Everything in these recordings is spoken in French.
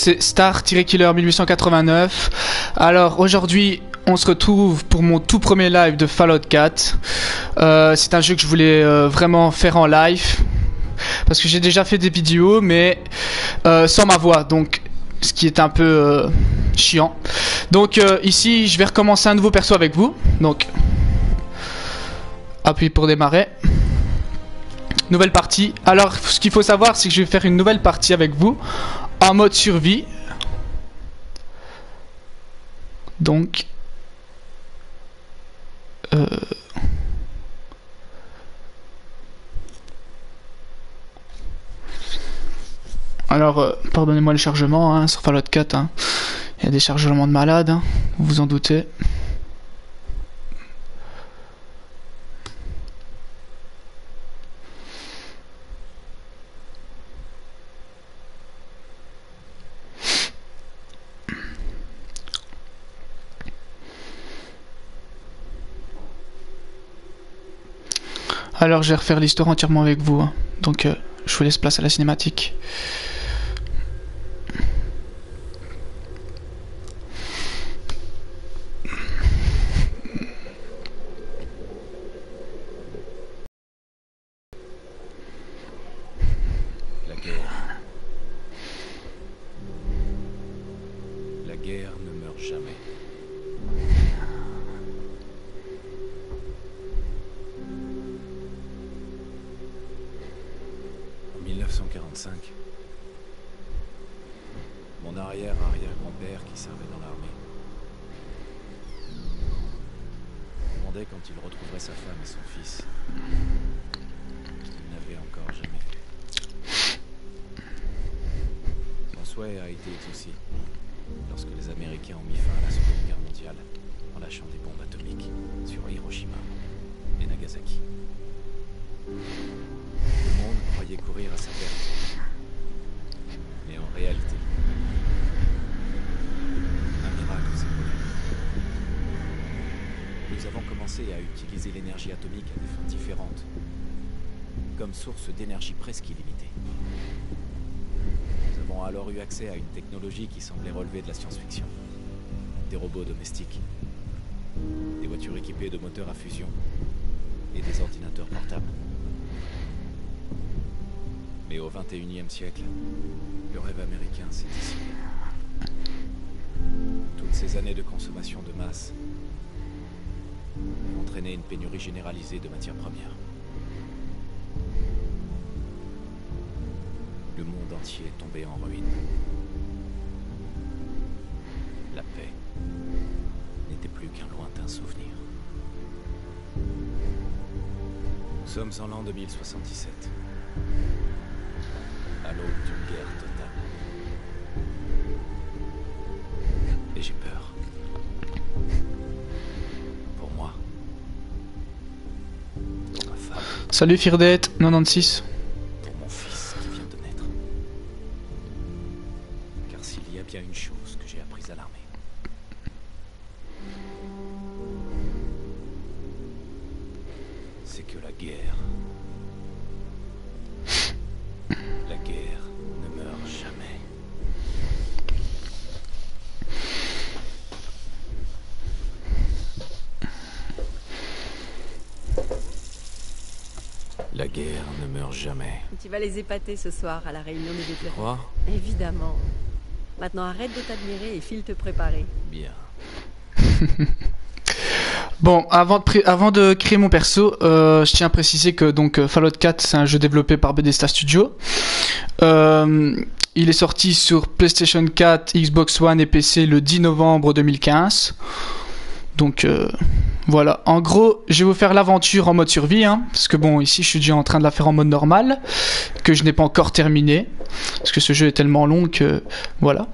c'est Star-Killer 1889. Alors aujourd'hui, on se retrouve pour mon tout premier live de Fallout 4. C'est un jeu que je voulais vraiment faire en live. Parce que j'ai déjà fait des vidéos, mais sans ma voix, donc ce qui est un peu chiant. Donc ici, je vais recommencer un nouveau perso avec vous. Donc, appuie pour démarrer. Nouvelle partie. Alors, ce qu'il faut savoir, c'est que je vais faire une nouvelle partie avec vous en mode survie. Donc, alors, pardonnez-moi le chargement hein, sur Fallout 4. Hein. Il y a des chargements de malade, hein, vous vous en doutez. Alors je vais refaire l'histoire entièrement avec vous, hein. Donc je vous laisse place à la cinématique. La guerre. La guerre ne meurt jamais. En 1945, mon arrière-arrière-grand-père qui servait dans l'armée demandait quand il retrouverait sa femme et son fils. Il n'avait encore jamais fait. Son souhait a été exaucé lorsque les Américains ont mis fin à la Seconde Guerre mondiale en lâchant des bombes atomiques sur Hiroshima et Nagasaki. Le monde croyait courir à sa perte. Mais en réalité, un miracle s'est produit. Nous avons commencé à utiliser l'énergie atomique à des fins différentes, comme source d'énergie presque illimitée. Nous avons alors eu accès à une technologie qui semblait relever de la science-fiction. Des robots domestiques, des voitures équipées de moteurs à fusion et des ordinateurs portables. Mais au XXIe siècle, le rêve américain s'est dissipé. Toutes ces années de consommation de masse ont entraîné une pénurie généralisée de matières premières. Le monde entier est tombé en ruine. La paix n'était plus qu'un lointain souvenir. Nous sommes en l'an 2077. À l'aube d'une guerre totale. Et j'ai peur. Pour moi. Pour ma femme. Salut Firdette 96. Pour mon fils qui vient de naître. Car s'il y a bien une chose que j'ai apprise à l'armée, c'est que la guerre ne meurt jamais. La guerre ne meurt jamais. Tu vas les épater ce soir à la réunion des Tu vétérans. crois? Évidemment. Maintenant arrête de t'admirer et file te préparer. Bien. Bon, avant de créer mon perso, je tiens à préciser que donc Fallout 4 c'est un jeu développé par Bethesda Studio. Il est sorti sur PlayStation 4, Xbox One et PC le 10 novembre 2015. Donc voilà, en gros, je vais vous faire l'aventure en mode survie, hein, parce que bon, ici je suis déjà en train de la faire en mode normal, que je n'ai pas encore terminé, parce que ce jeu est tellement long que voilà.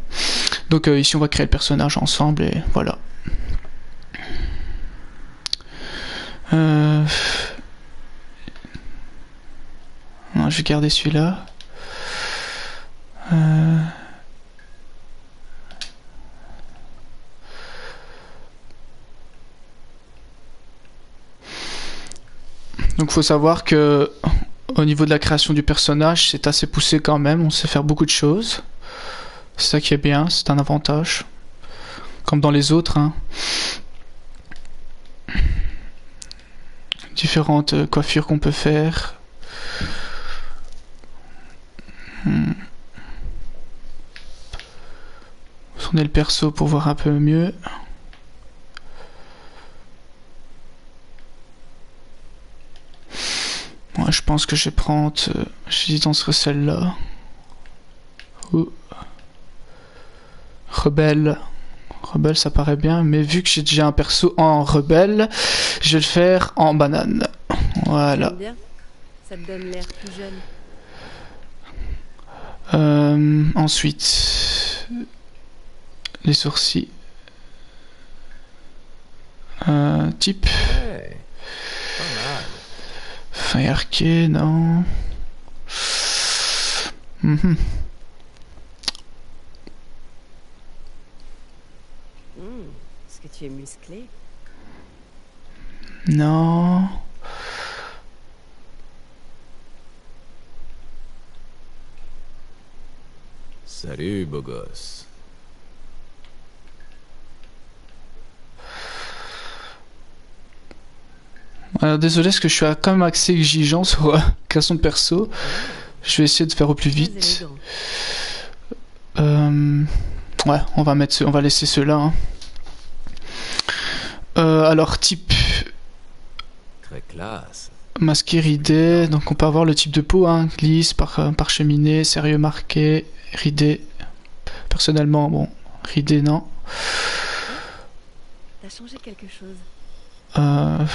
Donc ici on va créer le personnage ensemble et voilà. Non, je vais garder celui-là. Donc faut savoir que au niveau de la création du personnage, c'est assez poussé quand même, on sait faire beaucoup de choses. C'est ça qui est bien, c'est un avantage. Comme dans les autres, hein. Différentes coiffures qu'on peut faire. Tourner le perso pour voir un peu mieux. Moi, je pense que je vais prendre... j'hésite entre celle-là. Ou... Rebelle. Rebelle, ça paraît bien. Mais vu que j'ai déjà un perso en rebelle, je vais le faire en banane. Voilà. J'aime bien. Ça te donne l'air plus jeune. Ensuite... les sourcils. Type. Ouais, pas mal. Fin arqué, non. Mhm. Est-ce que tu es musclé? Non. Salut, beau gosse. Alors désolé, parce que je suis quand même assez exigeant sur création de perso. Je vais essayer de faire au plus Très vite. élégant. Ouais, on va mettre, on va laisser ceux-là. Hein. Alors type Très classe. masqué, ridé. Donc on peut avoir le type de peau, hein, lisse, parcheminé, sérieux, marqué, ridé. Personnellement, bon, ridé non. T'as changé quelque chose. Pas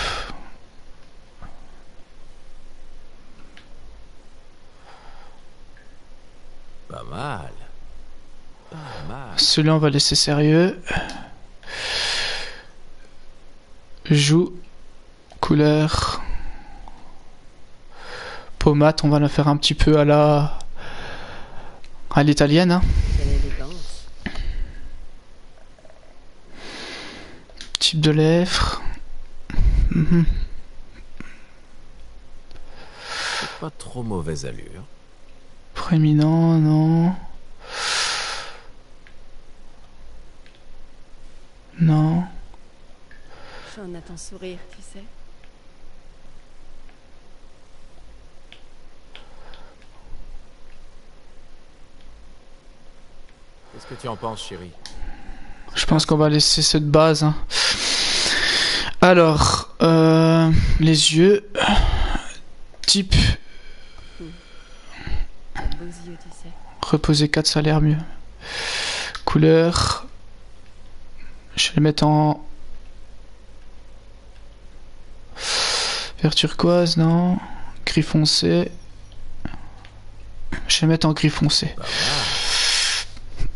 mal. Pas mal. Celui-là, on va laisser sérieux. Joue, couleur, pommade, on va la faire un petit peu à l'italienne. Hein. Quelle élégance. Type de lèvres. Mhm. C'est pas trop mauvaise allure. Prééminent, non. Non. Sean a ton sourire, tu sais. Qu'est-ce que tu en penses, chérie? Je pense qu'on va laisser cette base. Hein. Alors, les yeux. Type. T'as de beaux yeux, tu sais. Reposer 4, ça a l'air mieux. Couleur. Je vais les mettre en... vert turquoise, non. Gris foncé. Je vais les mettre en gris foncé. Pas mal.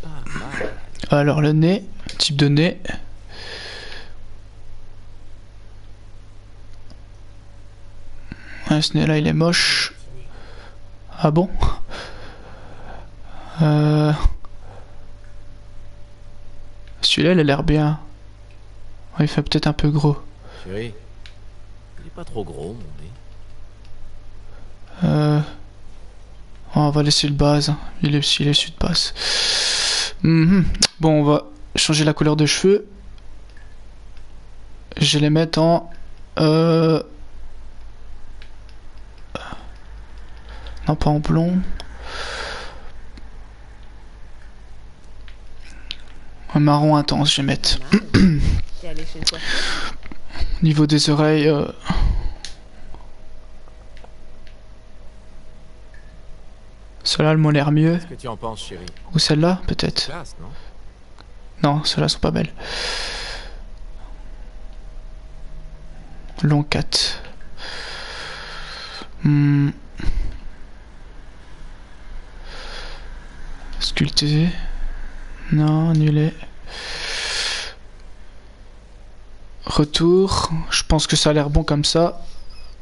Pas mal. Alors le nez. Type de nez. Ouais, ce nez là il est moche. Ah bon? Celui-là il a l'air bien. Ouais, il fait peut-être un peu gros. Chérie, il est pas trop gros, mon nez. On va laisser le base. Il est celui de base. Bon, on va changer la couleur de cheveux. Je vais les mettre en... non, pas en blond. Un marron intense, je vais mettre. T'es allé chez le coiffeur? Au niveau des oreilles... celle-là, elle m'a l'air mieux. Qu'est-ce que tu en penses, chérie? Ou celle-là, peut-être. Classe, non? Non, celles-là sont pas belles. Long 4. Sculpté. Non, annulé. Retour. Je pense que ça a l'air bon comme ça.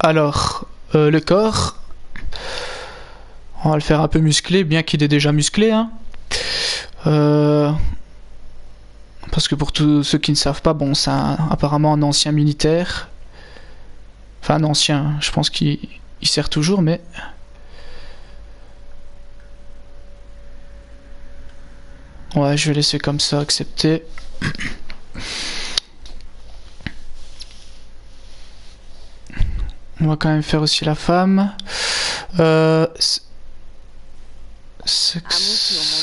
Alors, le corps. On va le faire un peu musclé, bien qu'il est déjà musclé. Hein. Parce que pour tous ceux qui ne savent pas, bon, c'est apparemment un ancien militaire. Enfin, un ancien, je pense qu'il sert toujours, mais... Ouais, je vais laisser comme ça, accepter. On va quand même faire aussi la femme. Ouais,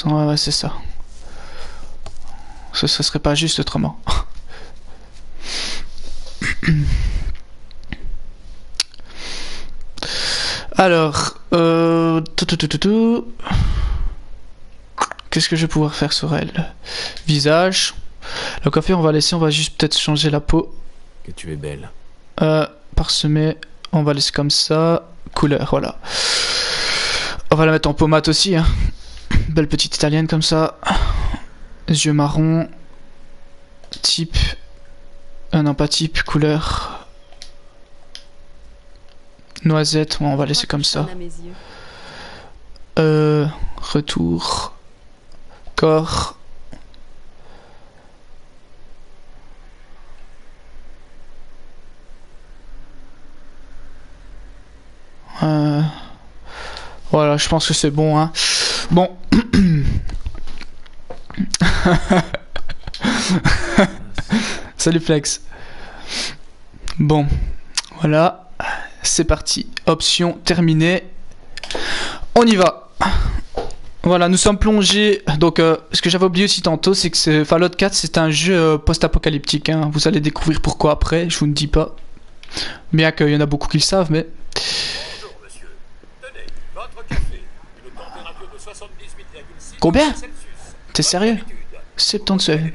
ouais, c'est ça. Ce serait pas juste autrement. Alors, qu'est-ce que je vais pouvoir faire sur elle? Visage. Le coiffure, on va laisser, on va juste peut-être changer la peau. Que tu es belle. Parsemé, on va laisser comme ça. Couleur, voilà. On va la mettre en pommade aussi, hein. Belle petite italienne comme ça. Yeux marron. Type. Non, pas type, couleur. Noisette, on va laisser comme ça. Retour. Corps. Voilà, je pense que c'est bon, hein. Bon. Salut Flex. Bon, voilà. C'est parti. Option terminée. On y va. Voilà, nous sommes plongés. Donc, ce que j'avais oublié aussi tantôt, c'est que Fallout 4, c'est un jeu post-apocalyptique, hein. Vous allez découvrir pourquoi après, je vous ne dis pas. Bien qu'il y en a beaucoup qui le savent, mais... Bonjour, monsieur. Tenez, votre café. Une température de 78,6 Combien? Celsius. T'es sérieux? 70.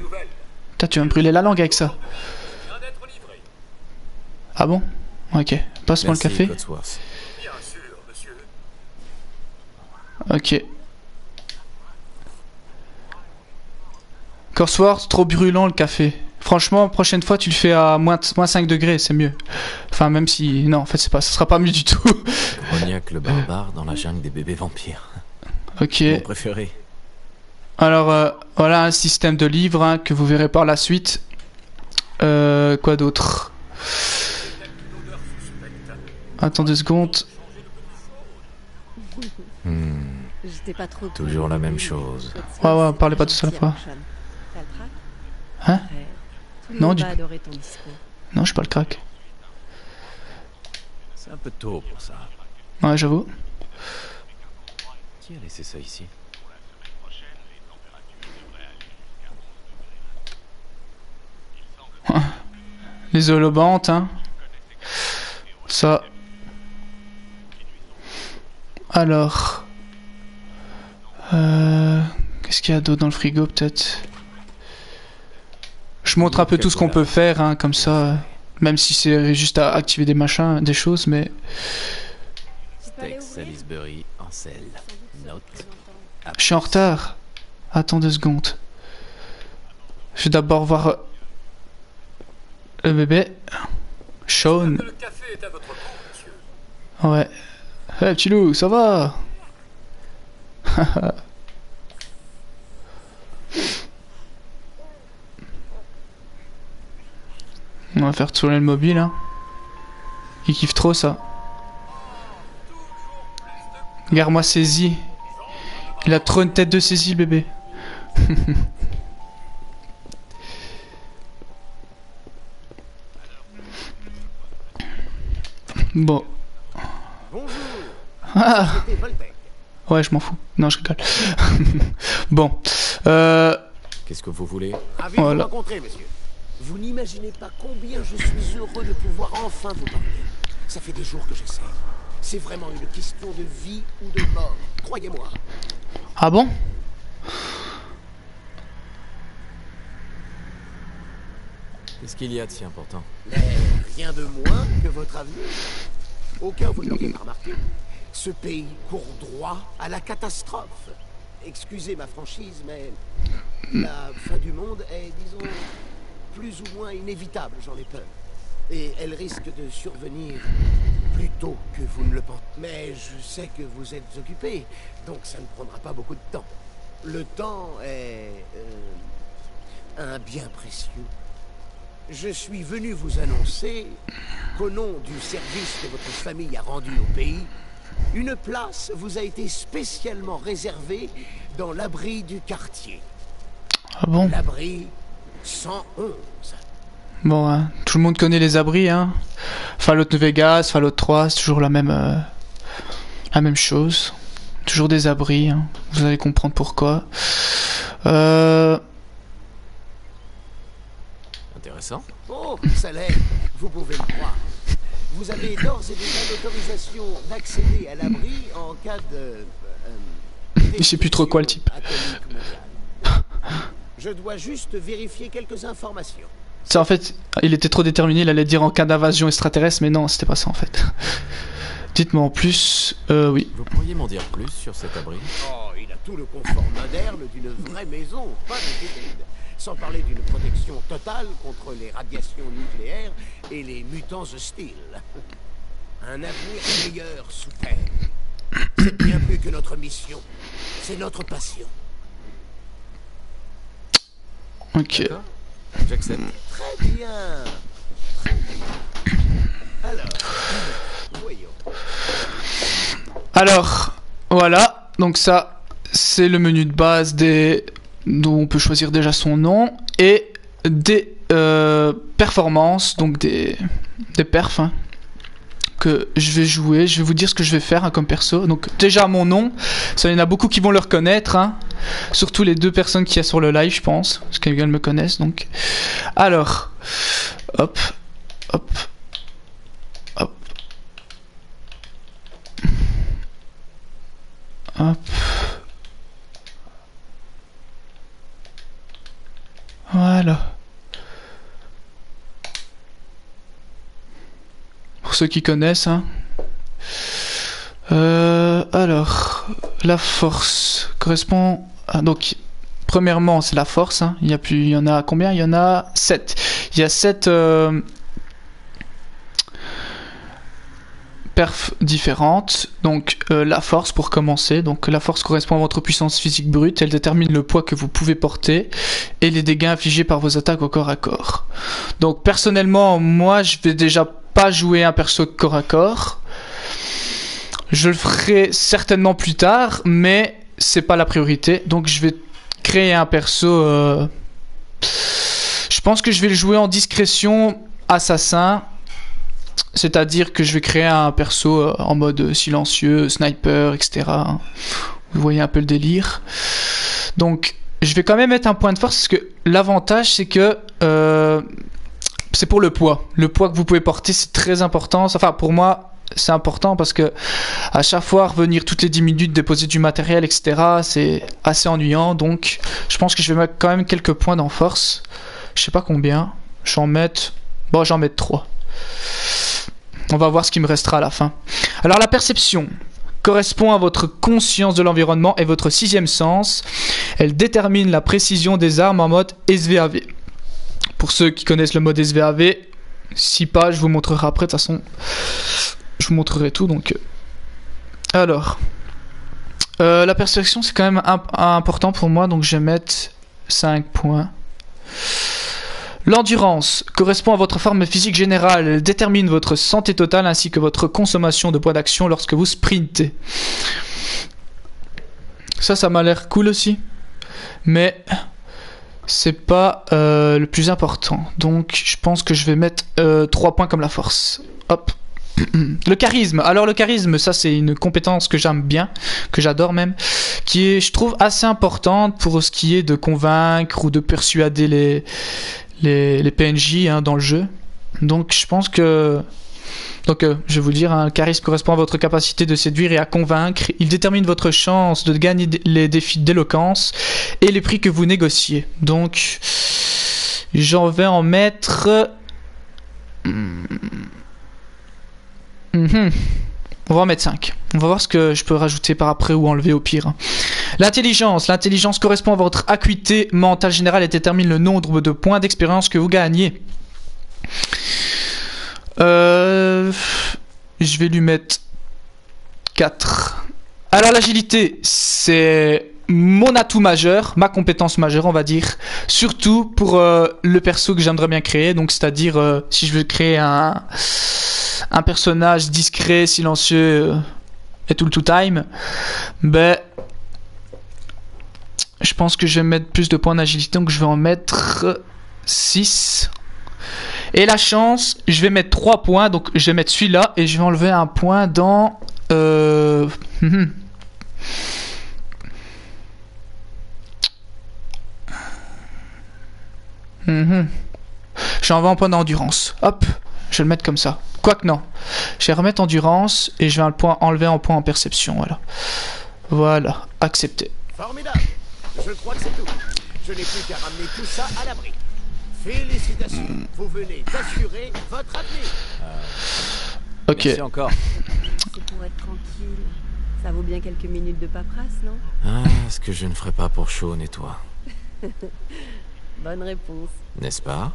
Putain, tu vas me brûler la langue avec ça. Vient d'être livré. Ah bon? Ok. Passe-moi le café. Codsworth. Bien sûr, monsieur. Ok. Codsworth, trop brûlant le café. Franchement, prochaine fois, tu le fais à moins 5 degrés, c'est mieux. Enfin, même si... Non, en fait, ça sera pas mieux du tout. Rognac le barbare dans la jungle des bébés vampires. Ok. Mon préféré. Alors, voilà un système de livres, hein, que vous verrez par la suite. Quoi d'autre? Attends 2 secondes. J'étais pas trop Toujours la même chose. Ouais, parlez pas tous à la fois. Hein? Non, du... Non, je suis pas le crack. C'est un peu tôt pour ça. Ouais, j'avoue. Qui a laissé ça ici? Les holobantes, hein. Ça. Alors. Qu'est-ce qu'il y a d'autre dans le frigo, peut-être? Je montre un peu tout ce qu'on peut faire, hein, comme ça. Même si c'est juste à activer des machins, des choses, mais... Steak Salisbury en sel. Note. Je suis en retard. Attends 2 secondes. Je vais d'abord voir... le bébé. Sean. Le café est à votre compte, monsieur. Ouais. Hey, petit loup, ça va? On va faire tourner le mobile, hein. Il kiffe trop ça. Regarde-moi saisie. Il a trop une tête de saisie, le bébé. Bon. Bonjour. Ah. C'était Voltec. Ouais, je m'en fous. Non, je rigole. Bon. Qu'est-ce que vous voulez? Ravi de vous Voilà. rencontrer, monsieur. Vous n'imaginez pas combien je suis heureux de pouvoir enfin vous parler. Ça fait des jours que j'essaie. C'est vraiment une question de vie ou de mort, croyez-moi. Ah bon? Qu'est-ce qu'il y a de si important? Mais rien de moins que votre avenir. Au cas où vous ne l'auriez pas remarqué, ce pays court droit à la catastrophe. Excusez ma franchise, mais la fin du monde est, disons, plus ou moins inévitable, j'en ai peur. Et elle risque de survenir plus tôt que vous ne le pensez. Mais je sais que vous êtes occupé, donc ça ne prendra pas beaucoup de temps. Le temps est un bien précieux. Je suis venu vous annoncer qu'au nom du service que votre famille a rendu au pays, une place vous a été spécialement réservée dans l'abri du quartier. Ah bon? L'abri 111. Bon, hein, tout le monde connaît les abris, hein. Fallout New Vegas, Fallout 3, c'est toujours la même chose. Toujours des abris, hein. Vous allez comprendre pourquoi. Intéressant. Oh, ça l'est, vous pouvez le croire. Vous avez d'ores et déjà l'autorisation d'accéder à l'abri en cas de... Je sais plus trop quoi le type. atomique mondial. Je dois juste vérifier quelques informations. C'est en fait, il était trop déterminé, il allait dire en cas d'invasion extraterrestre, mais non, c'était pas ça en fait. Dites-moi en plus, oui. Vous pourriez m'en dire plus sur cet abri? Oh, il a tout le confort moderne d'une vraie maison, pas d'inquiétude. Sans parler d'une protection totale contre les radiations nucléaires et les mutants hostiles. Un avenir meilleur sous terre. C'est bien plus que notre mission. C'est notre passion. Ok. D'accord. J'accepte. Très bien. Très bien. Alors, voyons. Alors, voilà, donc ça, c'est le menu de base dont on peut choisir déjà son nom, et des performances, donc des perfs, hein, que je vais jouer. Je vais vous dire ce que je vais faire, hein, comme perso. Donc déjà mon nom, ça, il y en a beaucoup qui vont le reconnaître, hein. Surtout les 2 personnes qui y a sur le live, je pense, parce qu'elles me connaissent, donc. Alors, hop, hop, hop, hop. Voilà. Pour ceux qui connaissent, hein. Alors, la force correspond à... Donc, premièrement, c'est la force, hein. Il y en a combien? Il y en a 7. Il y a 7 perfs différentes. Donc, la force pour commencer. Donc, la force correspond à votre puissance physique brute. Elle détermine le poids que vous pouvez porter et les dégâts infligés par vos attaques au corps à corps. Donc, personnellement, moi, je vais déjà pas jouer un perso corps à corps. Je le ferai certainement plus tard, mais c'est pas la priorité. Donc je vais créer un perso. Je pense que je vais le jouer en discrétion assassin. C'est-à-dire que je vais créer un perso en mode silencieux, sniper, etc. Vous voyez un peu le délire. Donc je vais quand même mettre un point de force parce que l'avantage c'est que c'est pour le poids. Le poids que vous pouvez porter, c'est très important. Enfin, pour moi, c'est important parce que à chaque fois, revenir toutes les 10 minutes, déposer du matériel, etc., c'est assez ennuyant. Donc, je pense que je vais mettre quand même quelques points dans force. Je sais pas combien. J'en mets 3. On va voir ce qui me restera à la fin. Alors, la perception correspond à votre conscience de l'environnement et votre 6e sens. Elle détermine la précision des armes en mode SVAV. Pour ceux qui connaissent le mode SVAV, si pas, je vous montrerai après. De toute façon, je vous montrerai tout. Donc, alors, la perception, c'est quand même important pour moi. Donc, je vais mettre 5 points. L'endurance correspond à votre forme physique générale. Elle détermine votre santé totale ainsi que votre consommation de poids d'action lorsque vous sprintez. Ça m'a l'air cool aussi. Mais c'est pas le plus important. Donc je pense que je vais mettre 3 points comme la force. Hop. Le charisme. Alors le charisme, ça c'est une compétence que j'aime bien, que j'adore même, qui est, je trouve, assez importante pour ce qui est de convaincre ou de persuader les PNJ, hein, dans le jeu. Donc je pense que... Donc je vais vous le dire, hein, le charisme correspond à votre capacité de séduire et à convaincre. Il détermine votre chance de gagner les défis d'éloquence et les prix que vous négociez. Donc j'en vais en mettre... On va en mettre 5. On va voir ce que je peux rajouter par après ou enlever au pire. L'intelligence. L'intelligence correspond à votre acuité mentale générale et détermine le nombre de points d'expérience que vous gagnez. Je vais lui mettre 4. Alors l'agilité, c'est mon atout majeur, ma compétence majeure, on va dire. Surtout pour le perso que j'aimerais bien créer. Donc c'est-à-dire si je veux créer un personnage discret, silencieux et tout le time, ben Je pense que je vais mettre plus de points d'agilité, donc je vais en mettre 6. Et la chance, je vais mettre 3 points, donc je vais mettre celui-là et je vais enlever un point dans... J'en vais un point d'endurance. Hop, je vais le mettre comme ça. Quoique non. Je vais remettre endurance et je vais enlever un point en perception. Voilà. Voilà. Accepté. Formidable. Je crois que c'est tout. Je n'ai plus qu'à ramener tout ça à l'abri. Félicitations. Vous venez d'assurer votre avenir. Ok. Merci encore. C'est pour être tranquille. Ça vaut bien quelques minutes de paperasse, non? Ah, ce que je ne ferai pas pour Sean et toi. Bonne réponse. N'est-ce pas?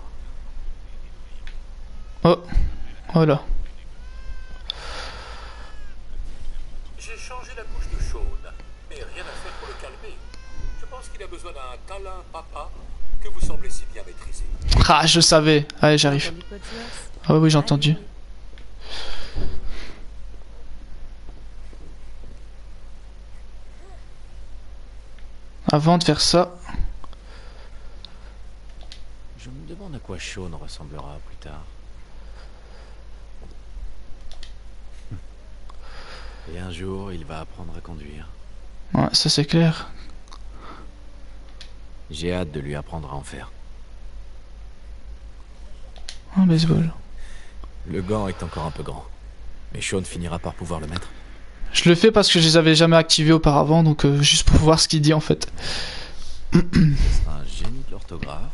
Oh. Voilà. J'ai changé la couche de Sean, mais rien à faire pour le calmer. Je pense qu'il a besoin d'un câlin papa que vous semblez si bien maîtriser. Ah, je savais. Allez, j'arrive. Entendu, Codsworth? Ah oui, j'ai entendu. Allez. Avant de faire ça... Je me demande à quoi Sean ressemblera plus tard. Et un jour, il va apprendre à conduire. Ouais, ça c'est clair. J'ai hâte de lui apprendre à en faire. Un baseball. Le gant est encore un peu grand. Mais Sean finira par pouvoir le mettre. Je le fais parce que je les avais jamais activés auparavant, donc juste pour voir ce qu'il dit en fait. Ce sera un génie de l'orthographe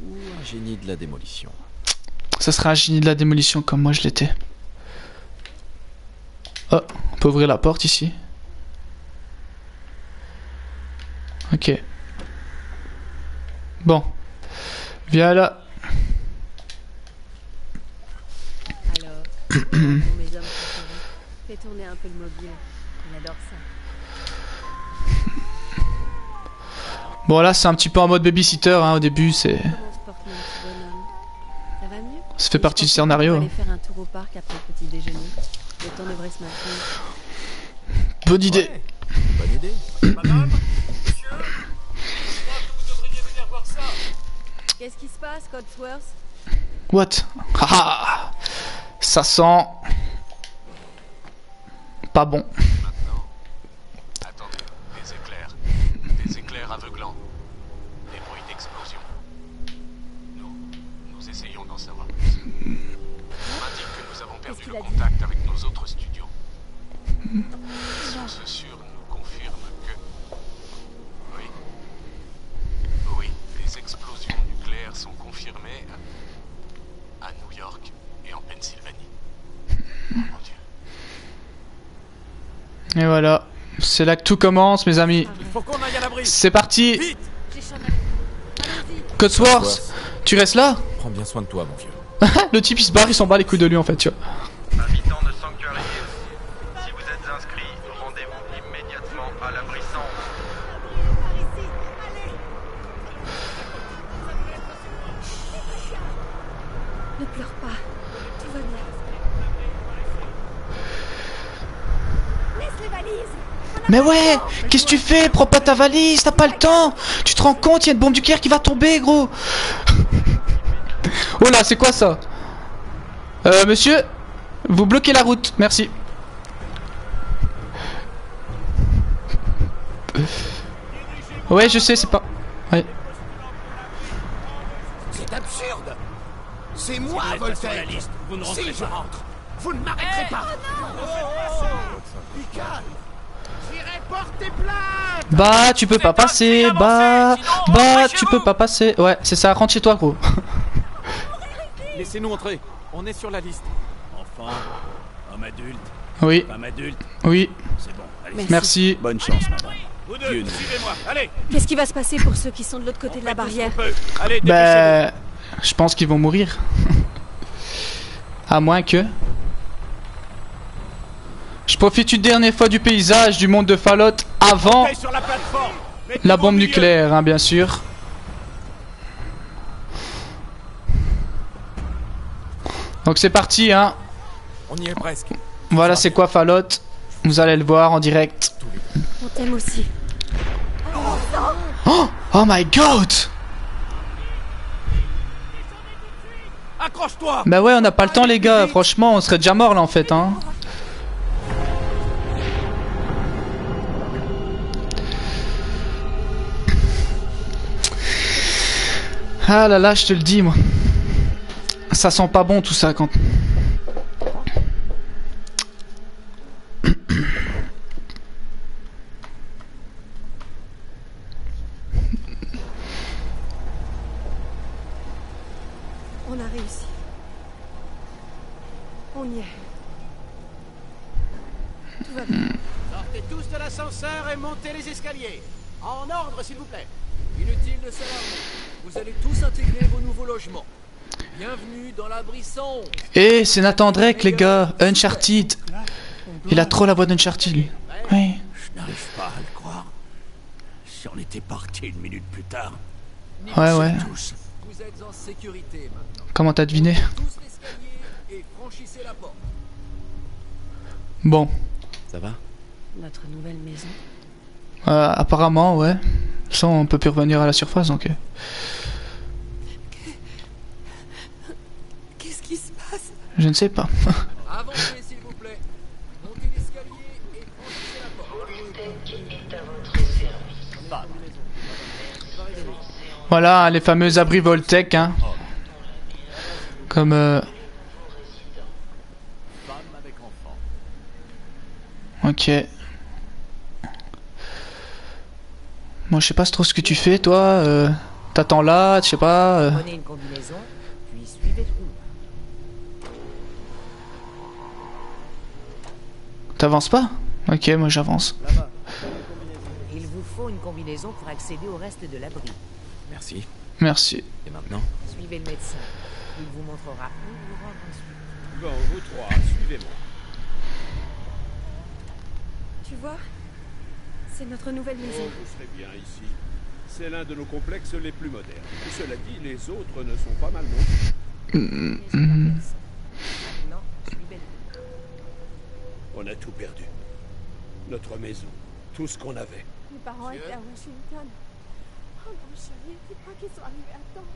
ou un génie de la démolition. Ça sera un génie de la démolition comme moi je l'étais. Oh, on peut ouvrir la porte ici. Ok. Bon. Viens là. Alors, mes hommes préférés, fais tourner un peu le mobile. On adore ça. Bon là c'est un petit peu en mode babysitter hein, au début c'est... Comment se porte mon petit bonhomme? Ça va mieux? Ça fait partie du Je pensais qu'on scénario. allait faire un tour au parc après le petit déjeuner. Le temps devrait se maintenir. Bonne idée. Ouais, bonne idée. Madame, monsieur, je crois que vous devriez venir voir ça. Qu'est-ce qui se passe, Codsworth? What? Haha. Ça sent... pas bon. Maintenant, attendez, des éclairs aveuglants, des bruits d'explosion. Nous essayons d'en savoir plus. On m'indique que nous avons perdu Qu'est-ce le qu'il a dit? contact avec nos autres studios. Les sources sûres nous confirment que... Oui, les explosions nucléaires sont confirmées à New York et en Pennsylvanie. Oh mon Dieu. Et voilà. C'est là que tout commence mes amis. Il faut qu'on aille à l'abri. C'est parti. Vite. J'ai Sean avec moi. Allons-y. Codsworth, tu restes là? Prends bien soin de toi, mon vieux. Le type il se barre, il s'en bat les couilles de lui en fait, tu vois. Habitants de Sanctuary Hills, si vous êtes inscrits, rendez-vous immédiatement à l'abri centre. Ne pleure pas. Tout va bien. Laisse les valises. Mais ouais, qu'est-ce que tu fais? Prends pas ta valise, t'as pas le temps. Tu te rends compte, il y a une bombe nucléaire qui va tomber, gros. Oh là, c'est quoi ça? Monsieur, vous bloquez la route, merci. Ouais, je sais, c'est pas... Ouais. C'est absurde. C'est moi, Voltaire. Si je rentre, vous ne m'arrêterez pas. Calme. J'irai porter plainte. Bah, tu peux pas passer, bah, tu peux pas passer. Ouais, c'est ça, rentre chez toi, gros. Laissez-nous entrer. On est sur la liste. Enfant, homme adulte, Oui, femme adulte, oui, c'est bon. Allez, merci. bonne chance, madame. Vous deux, suivez-moi. Allez, Qu'est-ce qui va se passer pour ceux qui sont de l'autre côté de la barrière? allez, dépêchez-vous. Bah, je pense qu'ils vont mourir. À moins que... Je profite une dernière fois du paysage du monde de Fallout avant Montez sur la plateforme. la bombe nucléaire, hein, bien sûr. Donc c'est parti, hein. On y est presque. Voilà c'est quoi Fallout. Vous allez le voir en direct. On t'aime aussi. Oh, oh my god! Accroche-toi! Bah ouais, on n'a pas le temps les gars, franchement, on serait déjà mort là en fait, hein. Ah là là, je te le dis moi. Ça sent pas bon tout ça quand... On a réussi. On y est. Tout va bien. Sortez tous de l'ascenseur et montez les escaliers. En ordre, s'il vous plaît. Inutile de s'alarmer. Vous allez tous intégrer vos nouveaux logements. Bienvenue dans l'abri 111. Eh, c'est Nathan Drake les gars, Uncharted. Il a trop la voix d'Uncharted lui. Oui. Je n'arrive pas à le croire. Si on était parti une minute plus tard. Ouais. Tous. Vous êtes en sécurité maintenant. Comment t'as deviné? Tous l'escalier et franchissez la porte. Bon. Ça va? Notre nouvelle maison. Apparemment, ouais. Ça, on peut plus revenir à la surface, donc... Qu'est-ce qui se passe? Je ne sais pas. Avancez, s'il vous plaît. Montez l'escalier et franchissez la porte. Voilà, les fameux abris Voltec, hein. Comme... Femme avec enfant. Ok. Moi, je sais pas trop ce que tu fais, toi. T'attends là, je sais pas. Prenez une combinaison, puis suivez le couloir. T'avances pas? Ok, moi j'avance. Il vous faut une combinaison pour accéder au reste de l'abri. Merci. Merci. Et maintenant? Suivez le médecin. Il vous montrera où vous rendre ensuite. Bon, vous trois, suivez-moi. Tu vois? C'est notre nouvelle Oh, maison. vous serez bien ici. C'est l'un de nos complexes les plus modernes. Cela dit, les autres ne sont pas mal non plus. Maintenant, suivez le On a tout perdu. Notre maison, tout ce qu'on avait. Mes parents étaient à Washington. Oh non, chérie, c'est pas qu'ils sont arrivés à temps.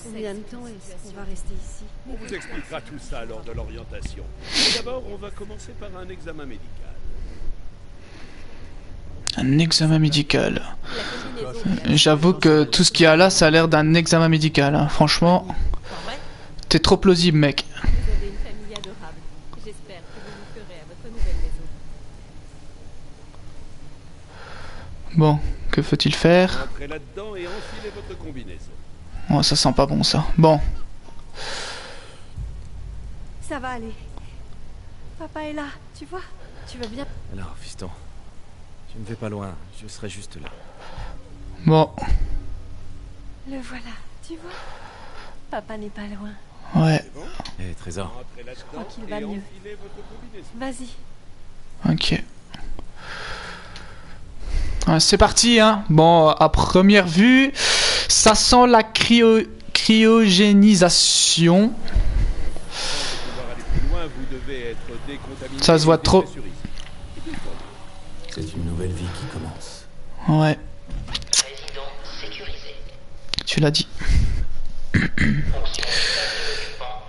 Combien de temps est-ce qu'on va rester ici? On vous expliquera tout ça lors de l'orientation. Mais d'abord, on va commencer par un examen médical. Un examen médical. J'avoue que tout ce qu'il y a là, ça a l'air d'un examen médical. Hein. Franchement, t'es trop plausible, mec. Vous avez une famille adorable. J'espère que vous vous ferez à votre nouvelle maison. Bon, que faut-il faire? Entrez là-dedans et enfilez votre combinaison. Oh, ça sent pas bon, ça. Bon. Ça va aller. Papa est là, tu vois? Tu vas bien? Alors, fiston, tu me fais pas loin, je serai juste là. Bon. Le voilà, tu vois? Papa n'est pas loin. Ouais. Eh, Trésor, Entrez là-dedans crois qu'il va et mieux. enfilez votre combinaison. Vas-y. Ok. Ouais, c'est parti, hein. Bon, à première vue, ça sent la cryogénisation. Pour pouvoir aller plus loin, vous devez être décontaminé. Ça se voit et trop. dépressurisé. c'est une nouvelle vie qui commence. Ouais, Résidence sécurisée. tu l'as dit. Fonctionnement occupant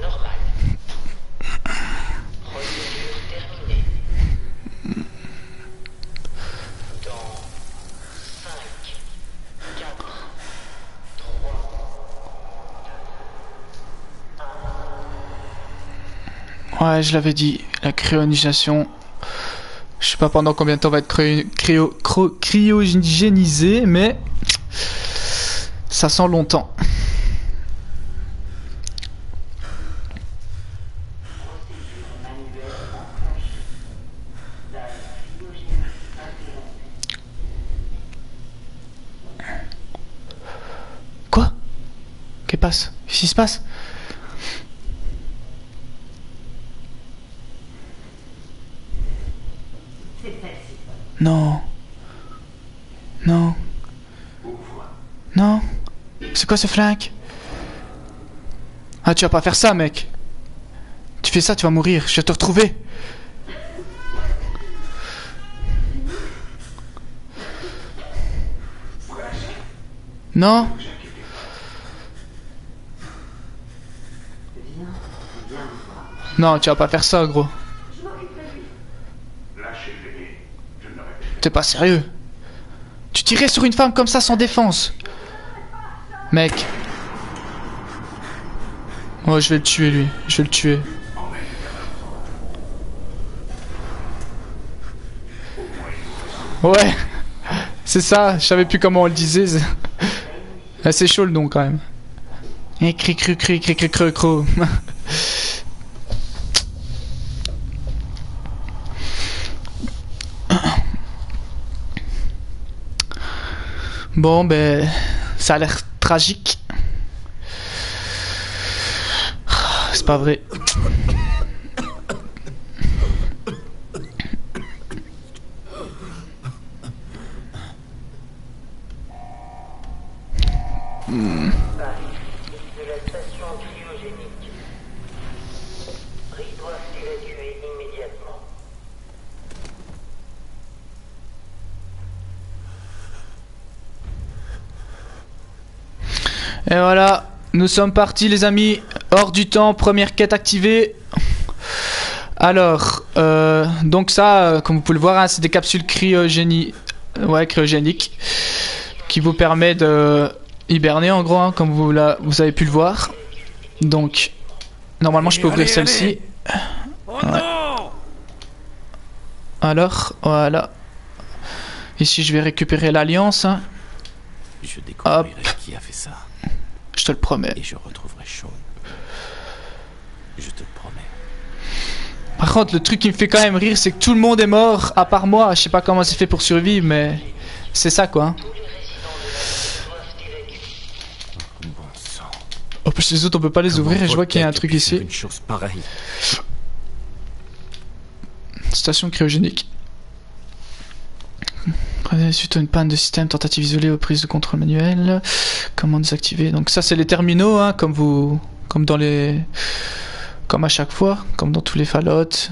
normal. Procédure terminée. Dans 5, 4, 3, Ouais, je l'avais dit, la cryonisation. Je sais pas pendant combien de temps on va être cryogénisé, mais ça sent longtemps. Quoi? Qu'est-ce qui se passe? Non. Non. Non. C'est quoi ce flingue? Ah, tu vas pas faire ça, mec. Tu fais ça, tu vas mourir. Je vais te retrouver. Non? Non, tu vas pas faire ça, gros. T'es pas sérieux? Tu tirais sur une femme comme ça sans défense? Mec. Oh, je vais le tuer, lui. Je vais le tuer. Ouais. C'est ça, je savais plus comment on le disait. C'est chaud le nom quand même. Écrit cru cru écrit cru cru cru. Bon ben ça a l'air tragique. C'est pas vrai. De la station cryogénique. Ils doivent évacuer immédiatement. Et voilà, nous sommes partis les amis, hors du temps, première quête activée. Alors, donc ça, comme vous pouvez le voir, hein, c'est des capsules cryogéniques qui vous permet de hiberner en gros, hein, comme vous avez pu le voir. Donc, normalement je peux ouvrir celle-ci. Ouais. Alors, voilà. Ici je vais récupérer l'alliance. Hein. Je découvrirai qui a fait ça. Je te le promets. Et je retrouverai Shaun. Je te le promets. Par contre, le truc qui me fait quand même rire, c'est que tout le monde est mort, à part moi. Je sais pas comment c'est fait pour survivre, mais c'est ça quoi. Hein. Bon sang. Oh, parce que les autres, on peut pas les ouvrir et je vois qu'il y a un truc ici. Une chose pareille. Station cryogénique. Suite à une panne de système, tentative isolée aux prises de contrôle manuel. Comment désactiver? Donc ça c'est les terminaux, hein, comme à chaque fois, comme dans tous les Fallout.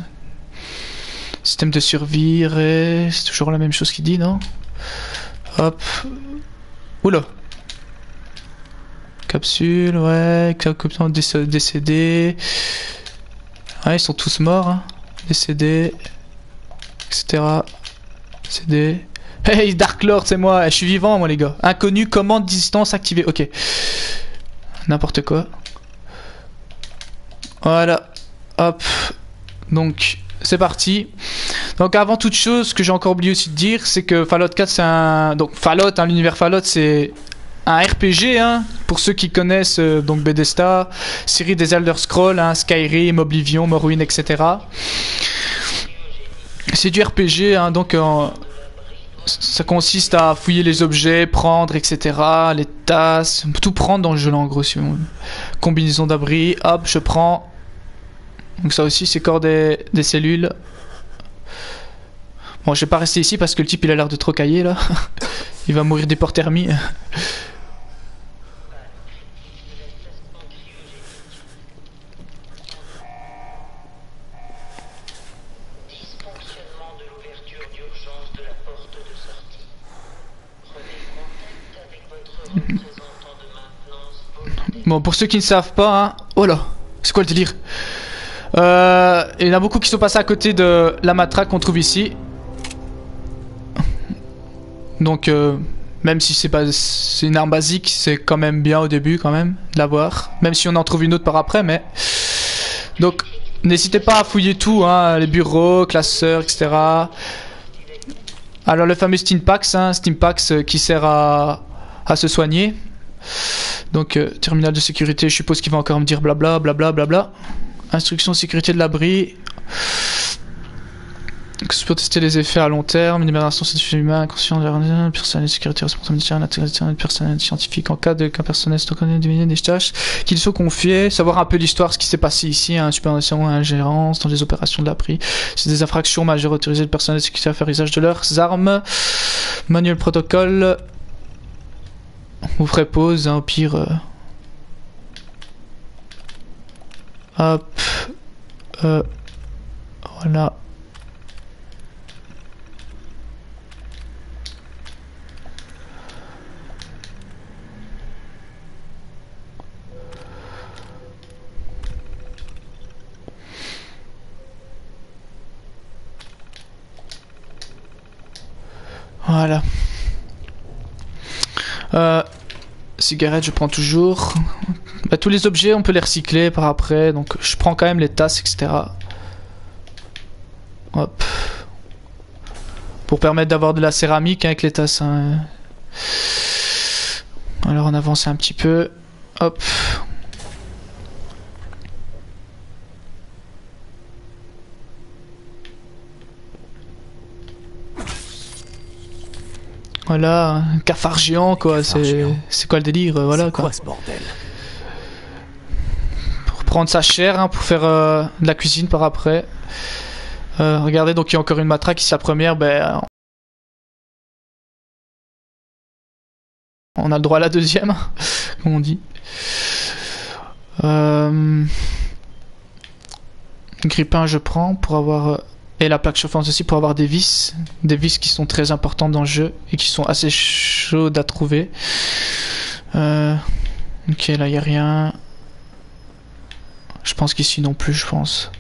Système de survie, c'est toujours la même chose qu'il dit, non? Hop. Oula. Capsule, ouais. Décédé. Ouais, ils sont tous morts. Hein. Décédés. Etc. Décédé. Hey Dark Lord, c'est moi, je suis vivant moi les gars. Inconnu, commande distance activée, ok. N'importe quoi. Voilà. Hop. Donc, c'est parti. Donc avant toute chose, ce que j'ai encore oublié aussi de dire, c'est que Fallout 4 c'est un... Donc Fallout, hein, l'univers Fallout c'est un RPG, hein, pour ceux qui connaissent donc Bethesda, série des Elder Scrolls, hein, Skyrim, Oblivion, Morrowind, etc. C'est du RPG, hein, donc... ça consiste à fouiller les objets, prendre, etc. Les tasses, tout prendre dans le jeu là en gros. Combinaison d'abri, hop, je prends. Donc ça aussi c'est corps des cellules. Bon, je vais pas rester ici parce que le type il a l'air de trop cailler là. Il va mourir d'hypothermie. Bon, pour ceux qui ne savent pas, hein... Oh là, c'est quoi le délire? Il y en a beaucoup qui sont passés à côté de la matraque qu'on trouve ici. Donc, même si c'est une arme basique, c'est quand même bien au début quand même de l'avoir. Même si on en trouve une autre par après, mais... Donc, n'hésitez pas à fouiller tout, hein, les bureaux, classeurs, etc. Alors, le fameux Stimpax, hein, Stimpax qui sert à se soigner. Donc terminal de sécurité, je suppose qu'il va encore me dire blabla blabla blabla. Instruction sécurité de l'abri. Pour tester les effets à long terme, une libération c'est humain, conscient de personnel de sécurité, responsabilité, intégration de personnel scientifique en cas de cas personnel, stock des tâches qu'il faut confier, savoir un peu l'histoire, ce qui s'est passé ici, hein, supervision, ingérence dans les opérations de l'abri. C'est des infractions majeures autorisées le personnel de sécurité à faire usage de leurs armes. Manuel protocole. Vous ferez pause, hein, au pire. Hop. Voilà. Voilà. Cigarette, je prends toujours. Bah, tous les objets, on peut les recycler par après. Donc, je prends quand même les tasses, etc. Hop. Pour permettre d'avoir de la céramique avec les tasses. Hein. Alors, on avance un petit peu. Hop. Voilà, un cafard géant quoi, c'est quoi le délire, voilà quoi. C'est quoi ce bordel? Pour prendre sa chair, hein, pour faire de la cuisine par après. Regardez, donc il y a encore une matraque ici, la première, ben... on a le droit à la deuxième, comme on dit. Grippin je prends pour avoir... et la plaque chauffante aussi pour avoir des vis qui sont très importantes dans le jeu et qui sont assez chaudes à trouver. Ok, là il n'y a rien. Je pense qu'ici non plus, je pense.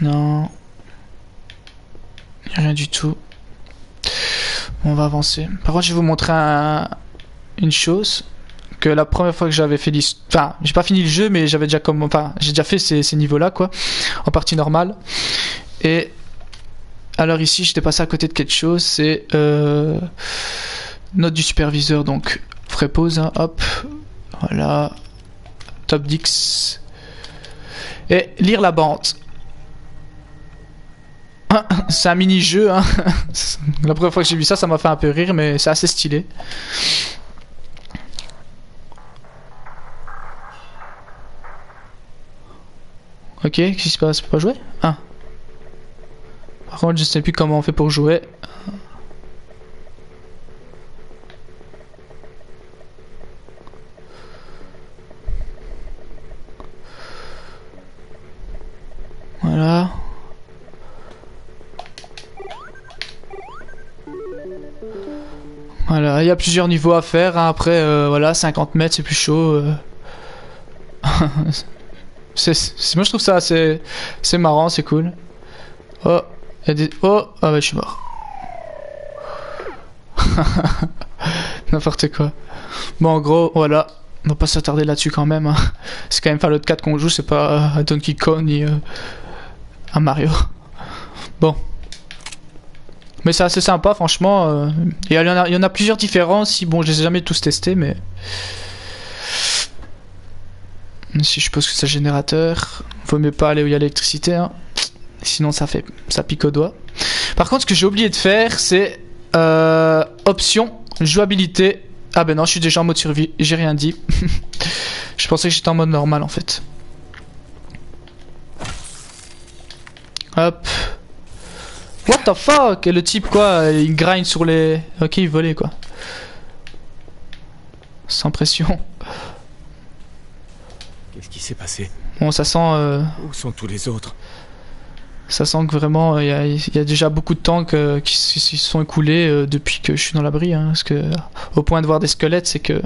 Non. Il n'y a rien du tout. Bon, on va avancer. Par contre, je vais vous montrer une chose. Que la première fois que j'avais fait l'histoire... Enfin, j'ai pas fini le jeu, mais j'avais déjà comme... Enfin, j'ai déjà fait ces niveaux-là, quoi. En partie normale. Et... alors ici, j'étais passé à côté de quelque chose. C'est... note du superviseur, donc... ferai pause, hein, hop. Voilà. Top 10. Et lire la bande. C'est un mini-jeu, hein. La première fois que j'ai vu ça, ça m'a fait un peu rire, mais c'est assez stylé. Ok, qu'est-ce qui se passe? Je peux pas jouer? Ah. Par contre, je sais plus comment on fait pour jouer. Voilà. Voilà, il y a plusieurs niveaux à faire. Hein. Après, voilà, 50 mètres, c'est plus chaud. Moi je trouve ça assez marrant, c'est cool. Oh, il y a des... oh, ah bah je suis mort. N'importe quoi. Bon, en gros, voilà. On va pas s'attarder là-dessus quand même. Hein. C'est quand même Fallout 4 qu'on joue, c'est pas à Donkey Kong ni à Mario. Bon. Mais c'est assez sympa, franchement. Il y en a plusieurs différents. Si, bon, je les ai jamais tous testés, mais... si je suppose que c'est le générateur, vaut mieux pas aller où il y a l'électricité, hein. Sinon ça pique au doigt. Par contre, ce que j'ai oublié de faire, c'est option, jouabilité. Ah ben non, je suis déjà en mode survie, j'ai rien dit. Je pensais que j'étais en mode normal en fait. Hop. What the fuck? Et le type quoi, il grind sur les... ok, il volait quoi. Sans pression. Qu'est-ce qui s'est passé? Bon, ça sent... Où sont tous les autres? ça sent que vraiment, il y a déjà beaucoup de temps qui se sont écoulés depuis que je suis dans l'abri. Hein, parce que, au point de voir des squelettes, c'est que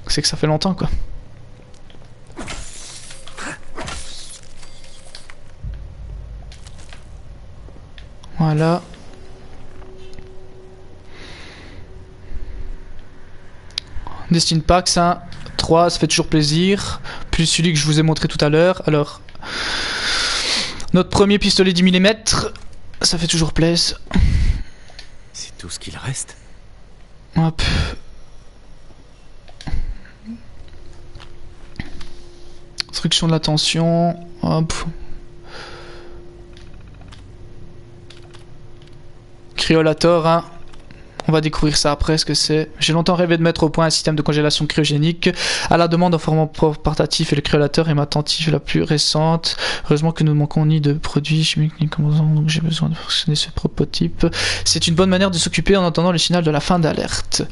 ça fait longtemps, quoi. Voilà. Destin Packs, hein. 3, ça fait toujours plaisir. Plus celui que je vous ai montré tout à l'heure. Alors, notre premier pistolet 10 mm, ça fait toujours plaisir. C'est tout ce qu'il reste. Hop. Instruction de la tension. Hop. Cryolator, hein. On va découvrir ça après, ce que c'est. J'ai longtemps rêvé de mettre au point un système de congélation cryogénique à la demande en format portatif, et le cryolateur est ma tentative la plus récente. Heureusement que nous ne manquons ni de produits chimiques ni de composants, donc j'ai besoin de fonctionner ce prototype. C'est une bonne manière de s'occuper en entendant le signal de la fin d'alerte.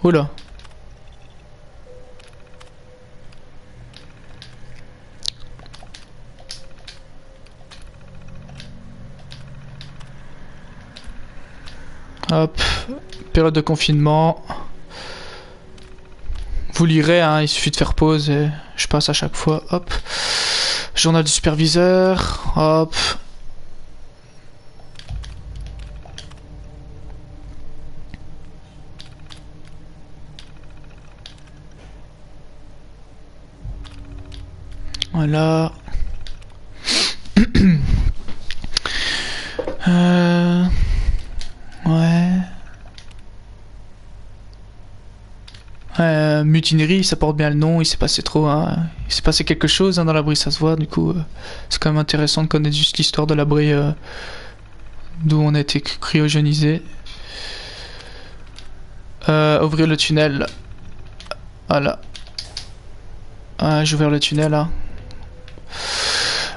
Oula. Hop. Période de confinement. Vous lirez, hein, il suffit de faire pause et je passe à chaque fois. Hop. Journal du superviseur. Hop. Voilà. Ouais. Mutinerie, ça porte bien le nom. Il s'est passé trop, hein. Il s'est passé quelque chose, hein, dans l'abri, ça se voit. Du coup, c'est quand même intéressant de connaître juste l'histoire de l'abri, d'où on a été cryogénisé. Ouvrir le tunnel. Voilà. J'ai ouvert le tunnel là.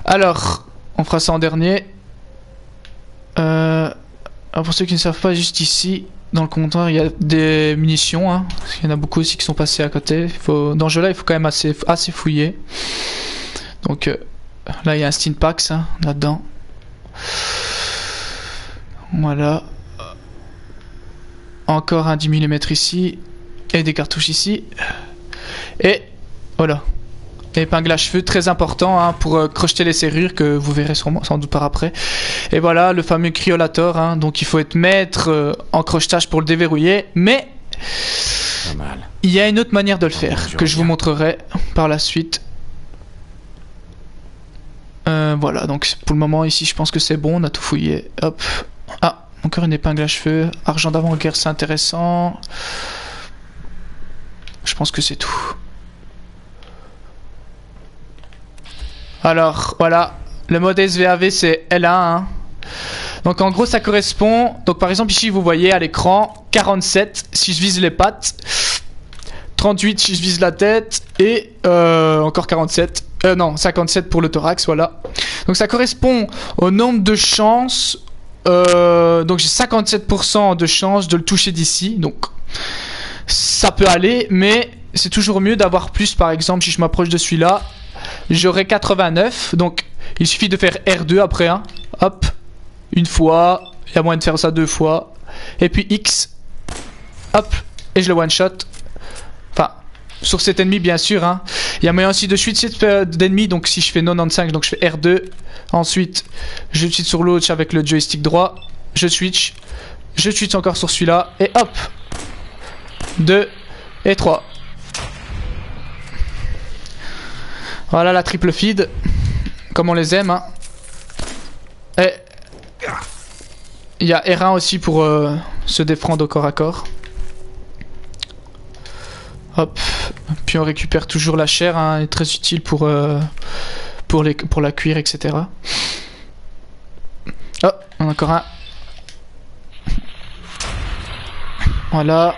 Alors, on fera ça en dernier. Alors pour ceux qui ne savent pas, juste ici, dans le comptoir, il y a des munitions. Hein, parce qu'il y en a beaucoup aussi qui sont passés à côté. Dans ce jeu-là, il faut quand même assez fouiller. Donc là, il y a un Stimpax hein, là-dedans. Voilà. Encore un 10 mm ici. Et des cartouches ici. Et voilà. Épingle à cheveux, très important hein, pour crocheter les serrures que vous verrez sûrement, sans doute par après. Et voilà le fameux cryolator. Hein, donc il faut être maître en crochetage pour le déverrouiller. Mais il y a une autre manière de le faire que je vous montrerai par la suite. Voilà, donc pour le moment ici je pense que c'est bon, on a tout fouillé. Hop. Ah, encore une épingle à cheveux. Argent d'avant-guerre, c'est intéressant. Je pense que c'est tout. Alors, voilà, le mode SVAV c'est L1. Hein. Donc en gros ça correspond, donc par exemple ici vous voyez à l'écran 47 si je vise les pattes, 38 si je vise la tête et encore 47, non 57 pour le thorax, voilà. Donc ça correspond au nombre de chances, donc j'ai 57% de chance de le toucher d'ici, donc ça peut aller, mais c'est toujours mieux d'avoir plus. Par exemple si je m'approche de celui-là, j'aurai 89, donc il suffit de faire R2 après, hein. Hop, une fois, il y a moyen de faire ça 2 fois, et puis X, hop, et je le one shot, enfin, sur cet ennemi bien sûr, hein. Il y a moyen aussi de switcher d'ennemis, donc si je fais 95, donc je fais R2, ensuite, je switch sur l'autre avec le joystick droit, je switch encore sur celui-là, et hop, 2 et 3. Voilà la triple feed, comme on les aime. Hein. Et il y a R1 aussi pour se défendre au corps à corps. Hop, puis on récupère toujours la chair, hein, est très utile pour la cuire, etc. Oh, on a encore un. Voilà.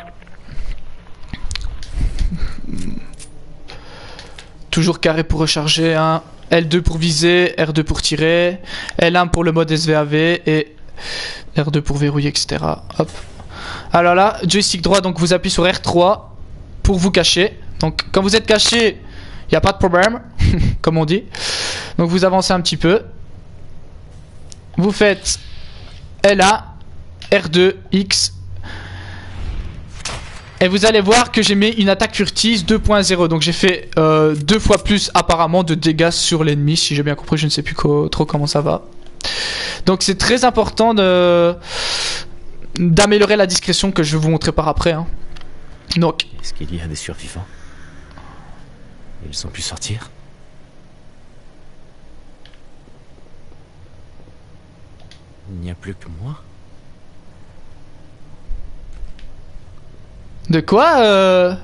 Toujours carré pour recharger, hein. L2 pour viser, R2 pour tirer, L1 pour le mode SVAV et R2 pour verrouiller, etc. Hop. Alors là, joystick droit, donc vous appuyez sur R3 pour vous cacher. Donc quand vous êtes caché, il n'y a pas de problème, comme on dit. Donc vous avancez un petit peu. Vous faites L1, R2, X. Et vous allez voir que j'ai mis une attaque furtive 2.0. Donc j'ai fait 2 fois plus apparemment de dégâts sur l'ennemi. Si j'ai bien compris, je ne sais plus trop comment ça va. Donc c'est très important d'améliorer la discrétion que je vais vous montrer par après. Hein. Donc. Est-ce qu'il y a des survivants? Ils ont pu sortir? Il n'y a plus que moi? De quoi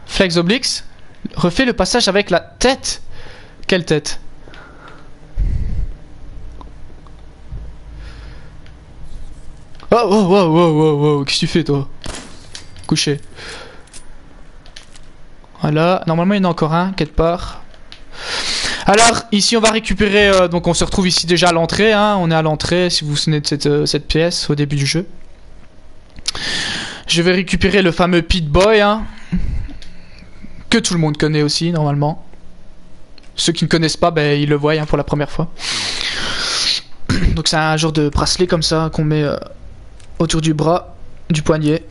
Flex Oblix refait le passage avec la tête. Quelle tête? Oh, qu'est-ce que tu fais toi? Couché. Voilà, normalement il y en a encore un quelque part. Alors ici on va récupérer, donc on se retrouve ici déjà à l'entrée, hein. On est à l'entrée si vous vous souvenez de cette pièce au début du jeu. Je vais récupérer le fameux Pit Boy, hein, que tout le monde connaît aussi normalement. Ceux qui ne connaissent pas, ben, ils le voient hein, pour la première fois. Donc c'est un genre de bracelet comme ça qu'on met autour du bras. du poignet.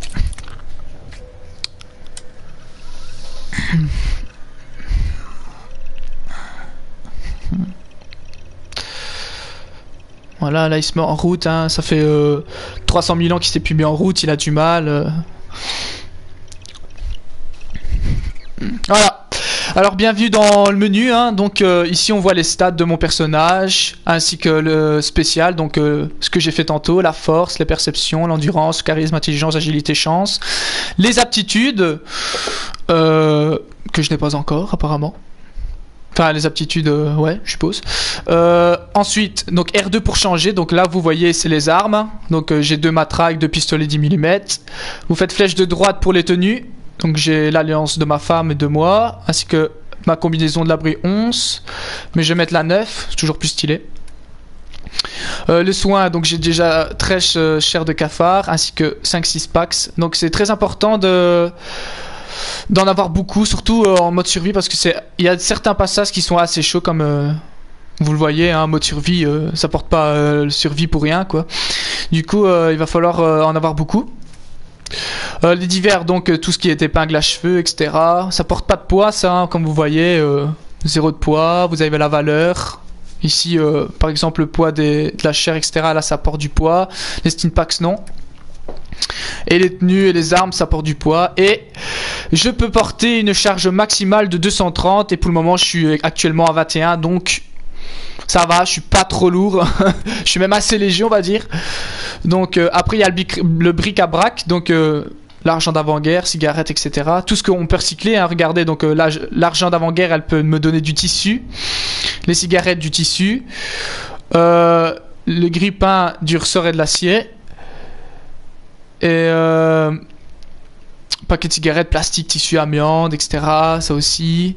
Voilà, là il se met en route, hein. Ça fait 300 000 ans qu'il s'est plus mis en route, il a du mal. Voilà. Alors bienvenue dans le menu, hein. Donc ici on voit les stats de mon personnage, ainsi que le spécial, donc ce que j'ai fait tantôt, la force, les perceptions, l'endurance, charisme, intelligence, agilité, chance, les aptitudes, que je n'ai pas encore apparemment. Enfin les aptitudes, ouais je suppose. Ensuite, donc R2 pour changer, donc là vous voyez c'est les armes, donc j'ai 2 matraques, 2 pistolets 10 mm. Vous faites flèche de droite pour les tenues. Donc j'ai l'alliance de ma femme et de moi, ainsi que ma combinaison de l'abri 11. Mais je vais mettre la 9, c'est toujours plus stylé. Le soin, donc j'ai déjà 13 chair de cafard, ainsi que 5-6 packs. Donc c'est très important d'en avoir beaucoup, surtout en mode survie, parce que il y a certains passages qui sont assez chauds, comme vous le voyez, hein, mode survie, ça porte pas le survie pour rien, quoi. Du coup, il va falloir en avoir beaucoup. Les divers, donc tout ce qui est épingle à cheveux, etc. Ça porte pas de poids, ça, hein, comme vous voyez, 0 de poids. Vous avez la valeur. Ici, par exemple, le poids de la chair, etc. Là, ça porte du poids. Les stin packs, non. Et les tenues et les armes, ça porte du poids. Et je peux porter une charge maximale de 230. Et pour le moment, je suis actuellement à 21, donc ça va, je suis pas trop lourd. Je suis même assez léger, on va dire. Donc après il y a le bric-à-brac, donc l'argent d'avant-guerre, cigarettes, etc. Tout ce qu'on peut recycler, hein, regardez, donc l'argent d'avant-guerre, elle peut me donner du tissu, les cigarettes du tissu, le grille-pain du ressort et de l'acier, et paquet de cigarettes, plastique, tissu, amiante, etc. Ça aussi.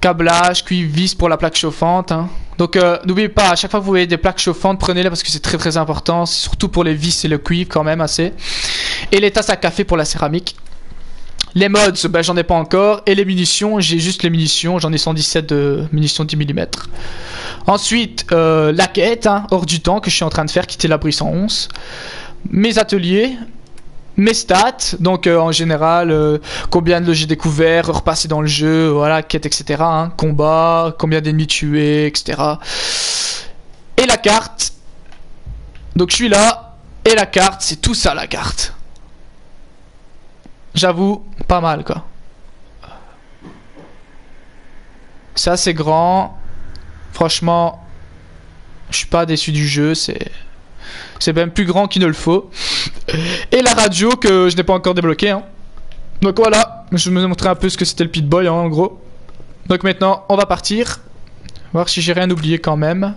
Câblage, cuivre, vis pour la plaque chauffante, hein. Donc n'oubliez pas, à chaque fois que vous voyez des plaques chauffantes, prenez-les parce que c'est très très important, surtout pour les vis et le cuivre quand même assez. Et les tasses à café pour la céramique. Les mods, ben, j'en ai pas encore. Et les munitions, j'ai juste les munitions, j'en ai 117 de munitions 10 mm. Ensuite, la quête, hein, hors du temps que je suis en train de faire, quitter l'abri 111. Mes ateliers. Mes stats, donc en général, combien de j'ai découvert, repasser dans le jeu, voilà, quête, etc. Hein, combat, combien d'ennemis tués, etc. Et la carte. Donc je suis là, et la carte, c'est tout ça la carte. J'avoue, pas mal quoi. C'est assez grand. Franchement, je suis pas déçu du jeu, c'est même plus grand qu'il ne le faut. Et la radio que je n'ai pas encore débloquée, hein. Donc voilà, je vais vous montrer un peu ce que c'était le Pip-Boy, hein, en gros. Donc maintenant, on va partir. Voir si j'ai rien oublié quand même.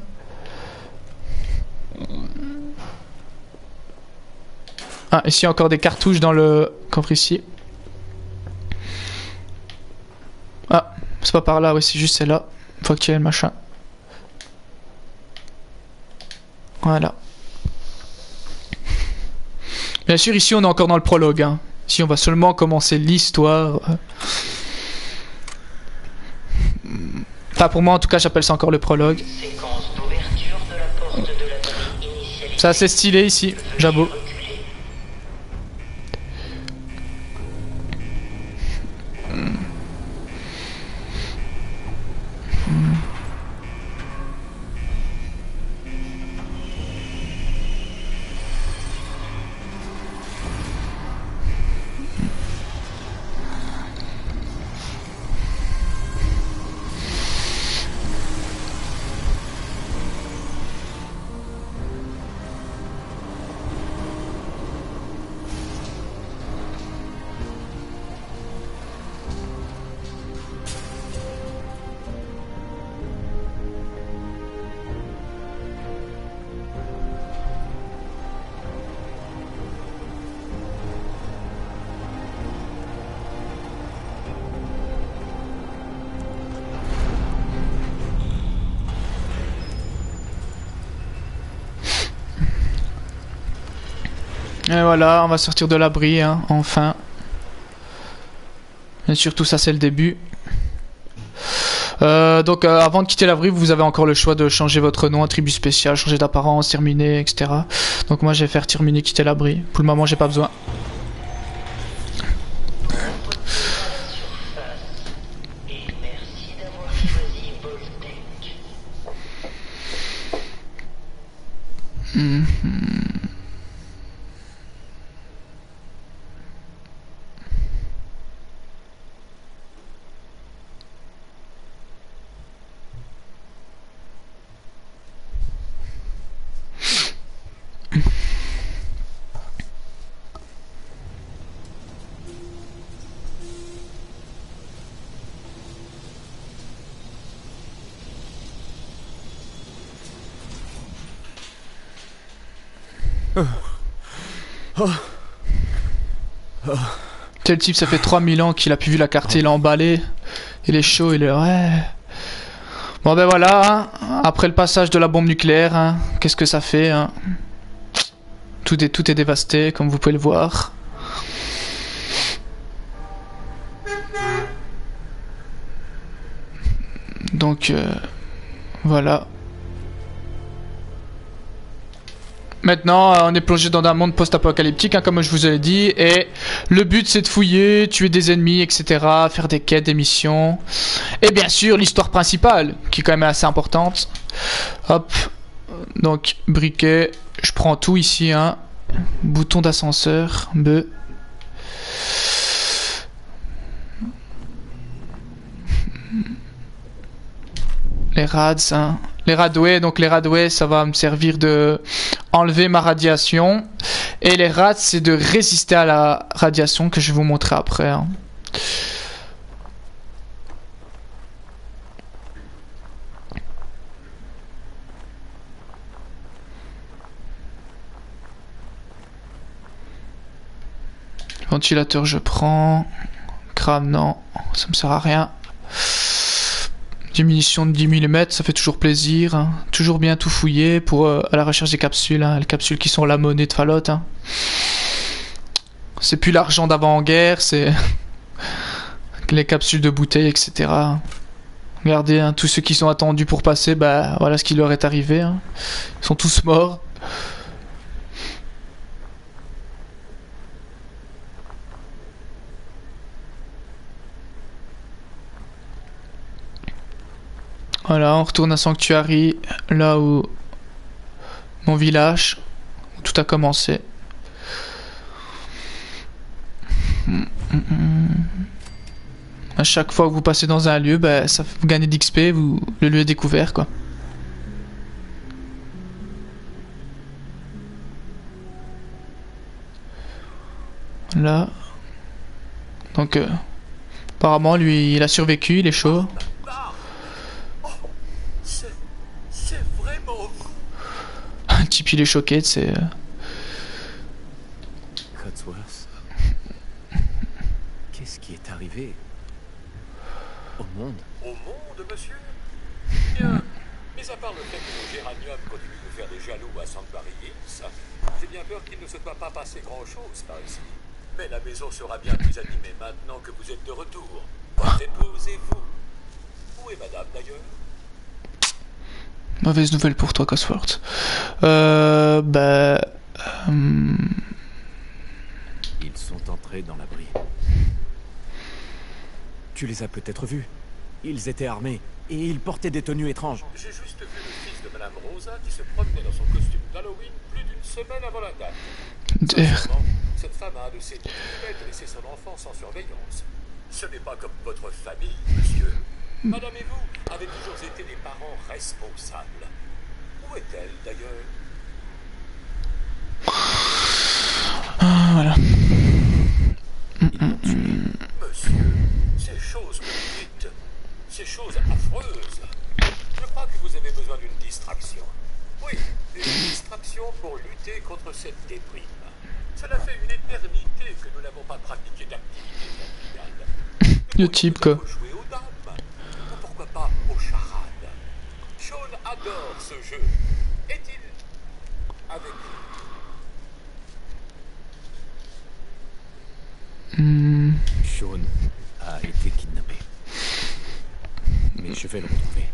Ah, ici il y a encore des cartouches dans le coffre ici. Ah, c'est pas par là, oui, c'est juste celle-là. Faut que tu aies le machin. Voilà. Bien sûr, ici on est encore dans le prologue, hein. Ici on va seulement commencer l'histoire. Enfin pour moi en tout cas j'appelle ça encore le prologue. C'est assez stylé ici, j'avoue. Et voilà, on va sortir de l'abri, hein, enfin. Bien sûr, tout ça c'est le début. Donc avant de quitter l'abri, vous avez encore le choix de changer votre nom en tribu spéciale, changer d'apparence, terminer, etc. Donc moi je vais faire terminer, quitter l'abri. Pour le moment j'ai pas besoin. Tel type, ça fait 3000 ans qu'il a pu vu la carte, il a emballé. Il est chaud, il est... Ouais. Bon ben voilà, hein. Après le passage de la bombe nucléaire, hein, qu'est-ce que ça fait, hein. Tout est dévasté, comme vous pouvez le voir. Donc, voilà. Maintenant, on est plongé dans un monde post-apocalyptique, hein, comme je vous ai dit, et le but c'est de fouiller, tuer des ennemis, etc., faire des quêtes, des missions, et bien sûr l'histoire principale, qui est quand même assez importante. Hop, donc briquet, je prends tout ici, hein, bouton d'ascenseur, B. Les rads, hein. Les radway, donc les radway, ça va me servir de enlever ma radiation. Et les rads, c'est de résister à la radiation que je vais vous montrer après, hein. Ventilateur, je prends. Crame, non, ça me sert à rien. Des munitions de 10 mm, ça fait toujours plaisir, hein. Toujours bien tout fouiller pour à la recherche des capsules, hein. Les capsules qui sont la monnaie de Fallout, hein. C'est plus l'argent d'avant-guerre, c'est les capsules de bouteilles, etc. Regardez, hein, tous ceux qui sont attendus pour passer, bah voilà ce qui leur est arrivé, hein. Ils sont tous morts. Voilà, on retourne à Sanctuary, là où mon village, où tout a commencé. À chaque fois que vous passez dans un lieu, bah, ça vous gagnez d'XP, le lieu est découvert, quoi. Là. Donc, apparemment, lui, il a survécu, il est chaud. Un type, il est choqué, c'est... Codsworth. Qu'est-ce qui est arrivé au monde? Au monde, monsieur? Bien, mis à part le fait que nos géraniums continuent de faire des jaloux à Sanctuary Hills, j'ai bien peur qu'il ne se soit pas passé grand-chose par ici. Mais la maison sera bien plus animée maintenant que vous êtes de retour. Votre épouse et vous. Où est madame, d'ailleurs? Mauvaise nouvelle pour toi, Codsworth. Ils sont entrés dans l'abri. Tu les as peut-être vus. Ils étaient armés et ils portaient des tenues étranges. J'ai juste vu le fils de madame Rosa qui se promenait dans son costume d'Halloween plus d'une semaine avant la date. Sincèrement, cette femme a un de ses bêtes de laisser son enfant sans surveillance. Ce n'est pas comme votre famille, monsieur. Madame et vous avez toujours été des parents responsables. Où est-elle, d'ailleurs? Voilà. Monsieur, ces choses que vous dites, ces choses affreuses, je crois que vous avez besoin d'une distraction. Oui, une distraction pour lutter contre cette déprime. Cela fait une éternité que nous n'avons pas pratiqué d'activité familiale. Le type, quoi. Jouer aux dames, ou pourquoi pas aux charades. Sean adore ce jeu. Est-il avec vous? Sean a été kidnappé. Mais je Je vais le retrouver.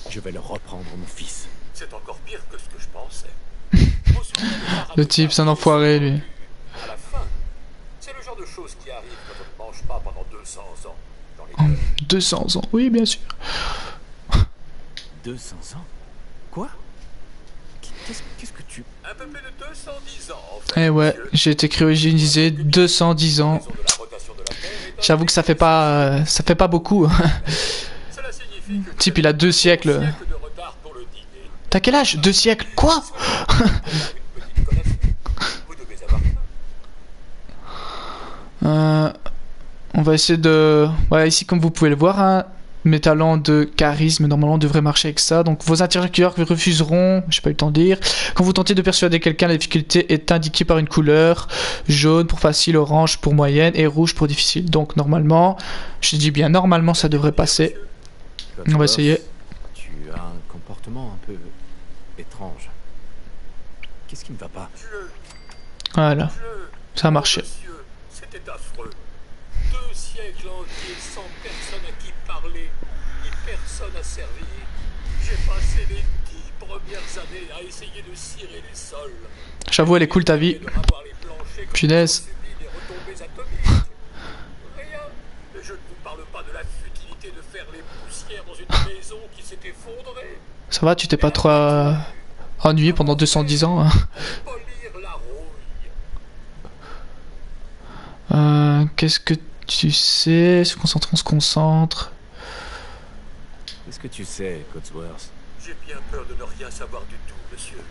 Je vais leur reprendre mon fils. C'est encore pire que ce que je pensais. Le type, c'est un enfoiré, lui. À la fin, c'est le genre de choses qui arrivent quand on ne mange pas pendant 200 ans. Dans les 200 ans, oui, bien sûr. 200 ans? Quoi? Qu'est-ce que tu... Un peu plus de 210 ans, en fait. Eh ouais, j'ai été cryogénisé 210 ans. J'avoue que ça fait pas beaucoup. Le type, il a 2 siècles. T'as quel âge? 2 siècles? Quoi? On va essayer de... Voilà, ici, comme vous pouvez le voir, hein, mes talents de charisme, normalement, devraient marcher avec ça. Donc, vos interlocuteurs refuseront, j'ai pas eu le temps de dire. Quand vous tentez de persuader quelqu'un, la difficulté est indiquée par une couleur. Jaune pour facile, orange pour moyenne et rouge pour difficile. Donc, normalement, je dis bien, normalement, ça devrait passer. On va essayer. Tu as un comportement un peu étrange. Qu'est-ce qui ne va pas? Voilà, ça a marché. C'était affreux. 2 siècles entiers sans personne à qui parler, ni personne à servir. J'ai passé les 10 premières années à essayer de cirer les sols. J'avoue, elle est cool ta vie. Punaise. Rien. Je ne vous parle pas de la futilité de faire les poussières dans une maison qui s'est effondrée. Ça va, tu t'es pas trop ennuyé pendant 210 ans, hein? Qu'est-ce que tu sais? Se concentrer, on se concentre. Qu'est-ce que tu sais, Codsworth? J'ai bien peur de ne rien savoir du tout, monsieur.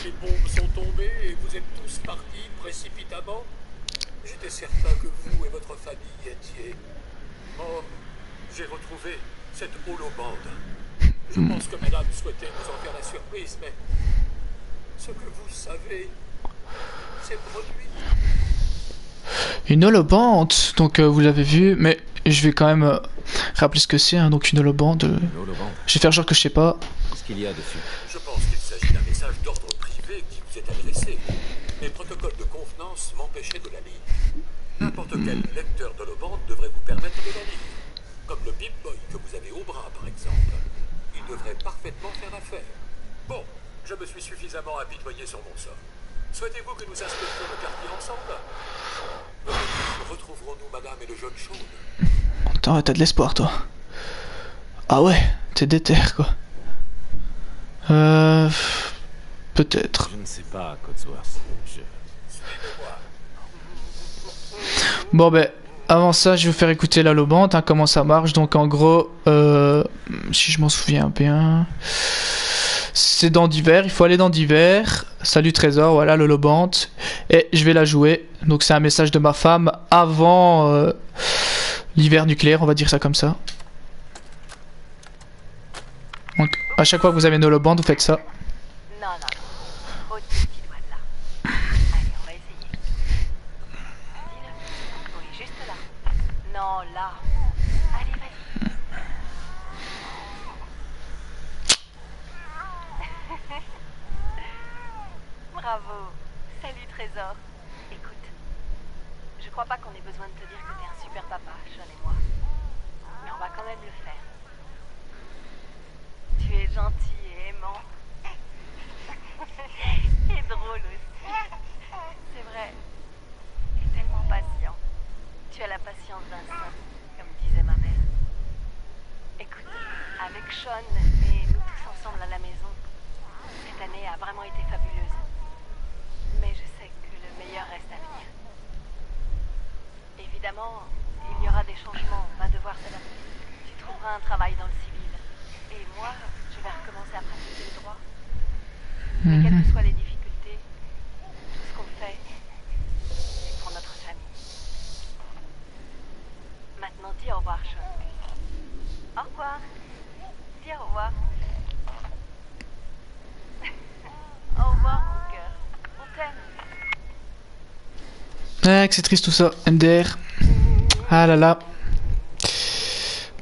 Les bombes sont tombées et vous êtes tous partis précipitamment. J'étais certain que vous et votre famille y étiez. Oh, j'ai retrouvé cette holobande. Je pense que madame souhaitait vous en faire la surprise, mais ce que vous savez, c'est produit. Une holobande, donc vous l'avez vu, mais je vais quand même rappeler ce que c'est, hein, donc une holobande. Je vais faire genre que je sais pas. Qu'est-ce qu'il y a dessus? Je pense qu'il s'agit d'un message d'ordre privé qui vous est adressé. Mes protocoles de convenance m'empêchaient de la lire. N'importe quel lecteur d'holobande devrait vous permettre de la lire. Comme le Bip Boy que vous avez au bras, par exemple. Il devrait parfaitement faire l'affaire. Bon, je me suis suffisamment apitoyé sur mon sort. Souhaitez-vous que nous inspections le quartier ensemble? Retrouverons-nous madame et le jeune Shaun? Attends, t'as de l'espoir, toi. Ah ouais, t'es déter, quoi. Peut-être. Je ne sais pas, Codsworth. Bon, ben, avant ça, je vais vous faire écouter la holobande, hein, comment ça marche. Donc, en gros, si je m'en souviens bien... C'est dans divers, il faut aller dans divers. Salut Trésor, voilà l'holobande. Et je vais la jouer. Donc c'est un message de ma femme avant l'hiver nucléaire, on va dire ça comme ça. Donc à chaque fois que vous avez une holobande, vous faites ça. Non, non, au-dessus du doigt de là. Allez, on va essayer. Dis-le. Oui, juste là. Non, là. Allez, vas-y. Bravo. Salut Trésor. Écoute, je crois pas qu'on ait besoin de te dire que t'es un super papa, Shaun et moi. Mais on va quand même le faire. Tu es gentil et aimant. Et drôle aussi. C'est vrai. Et tellement patient. Tu as la patience d'un saint, comme disait ma mère. Écoute, avec Shaun et nous tous ensemble à la maison, cette année a vraiment été fabuleuse. Mais je sais que le meilleur reste à venir. Évidemment, il y aura des changements, on va devoir s'adapter. Tu trouveras un travail dans le civil. Et moi, je vais recommencer à pratiquer le droit. Mais quelles que soient les difficultés, tout ce qu'on fait, c'est pour notre famille. Maintenant, dis au revoir, Shaun. Au revoir. Dis au revoir. Au revoir, mon cœur. On t'aime. Ah, que c'est triste tout ça. MDR. Ah là là.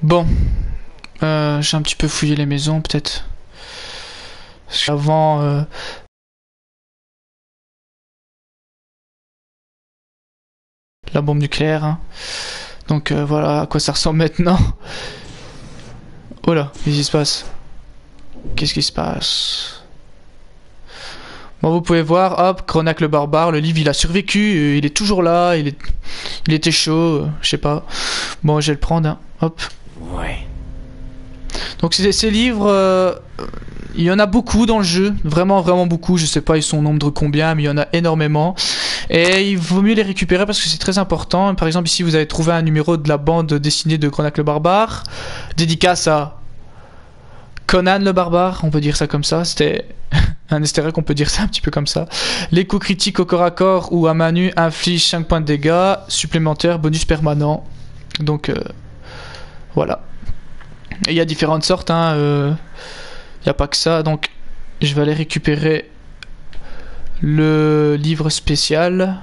Bon. J'ai un petit peu fouillé les maisons, peut-être. Avant... la bombe nucléaire. Hein. Donc voilà à quoi ça ressemble maintenant. Oh là, qu'est-ce qui se passe? Qu'est-ce qui se passe? Bon, vous pouvez voir, hop, Cronac le barbare, le livre il a survécu, il est toujours là, il était chaud, je sais pas. Bon, je vais le prendre, hein. Hop. Ouais. Donc ces livres, il y en a beaucoup dans le jeu, vraiment beaucoup, je sais pas ils sont au nombre de combien, mais il y en a énormément. Et il vaut mieux les récupérer parce que c'est très important. Par exemple ici vous avez trouvé un numéro de la bande dessinée de Cronac le barbare, dédicace à Conan le barbare, on peut dire ça comme ça, c'était un easter egg, on peut dire ça un petit peu comme ça. Les coups critiques au corps à corps ou à main nue infligent 5 points de dégâts supplémentaires, bonus permanent. Donc voilà. Et il y a différentes sortes, hein, il n'y a pas que ça, donc je vais aller récupérer le livre spécial.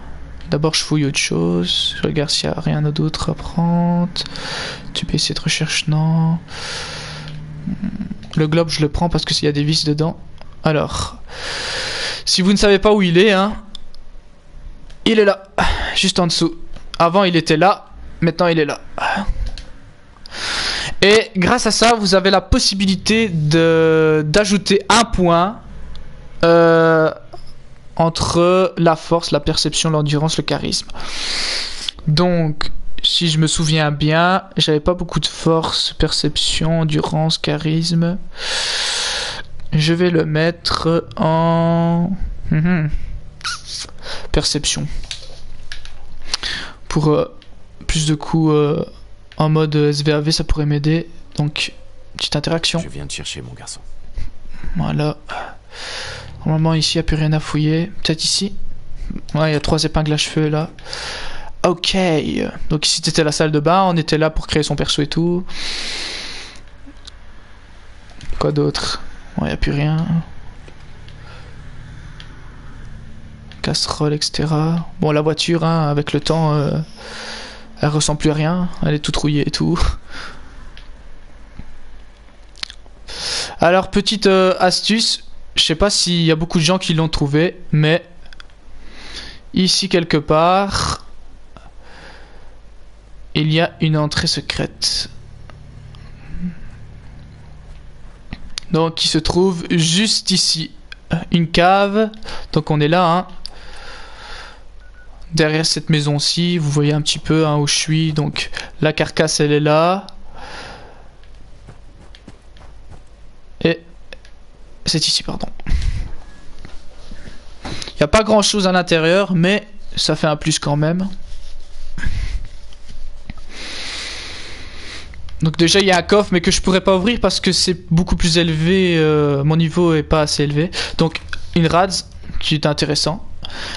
D'abord je fouille autre chose, je regarde s'il n'y a rien d'autre à prendre. Tu peux essayer de recherche, non. Le globe je le prends parce qu'il y a des vis dedans. Alors, si vous ne savez pas où il est, hein, il est là, juste en dessous. Avant il était là, maintenant il est là. Et grâce à ça, vous avez la possibilité d'ajouter un point entre la force, la perception, l'endurance, le charisme. Donc, si je me souviens bien, j'avais pas beaucoup de force, perception, endurance, charisme. Je vais le mettre en perception. Pour plus de coups en mode SVAV, ça pourrait m'aider. Donc, petite interaction. Je viens de chercher mon garçon. Voilà. Normalement, ici, il n'y a plus rien à fouiller. Peut-être ici. Ouais, il y a 3 épingles à cheveux là. Ok. Donc ici, c'était la salle de bain. On était là pour créer son perso et tout. Quoi d'autre? Ouais, il n'y a plus rien. Casserole, etc. Bon, la voiture, hein, avec le temps, elle ressemble plus à rien. Elle est toute rouillée et tout. Alors, petite astuce. Je sais pas s'il y a beaucoup de gens qui l'ont trouvé, mais ici quelque part, il y a une entrée secrète. Donc, qui se trouve juste ici. Une cave. Donc, on est là, hein. Derrière cette maison-ci, vous voyez un petit peu, hein, où je suis. Donc, la carcasse, elle est là. Et c'est ici, pardon. Il n'y a pas grand-chose à l'intérieur, mais ça fait un plus quand même. Donc déjà il y a un coffre mais que je pourrais pas ouvrir parce que c'est beaucoup plus élevé, mon niveau est pas assez élevé. Donc une rads qui est intéressant.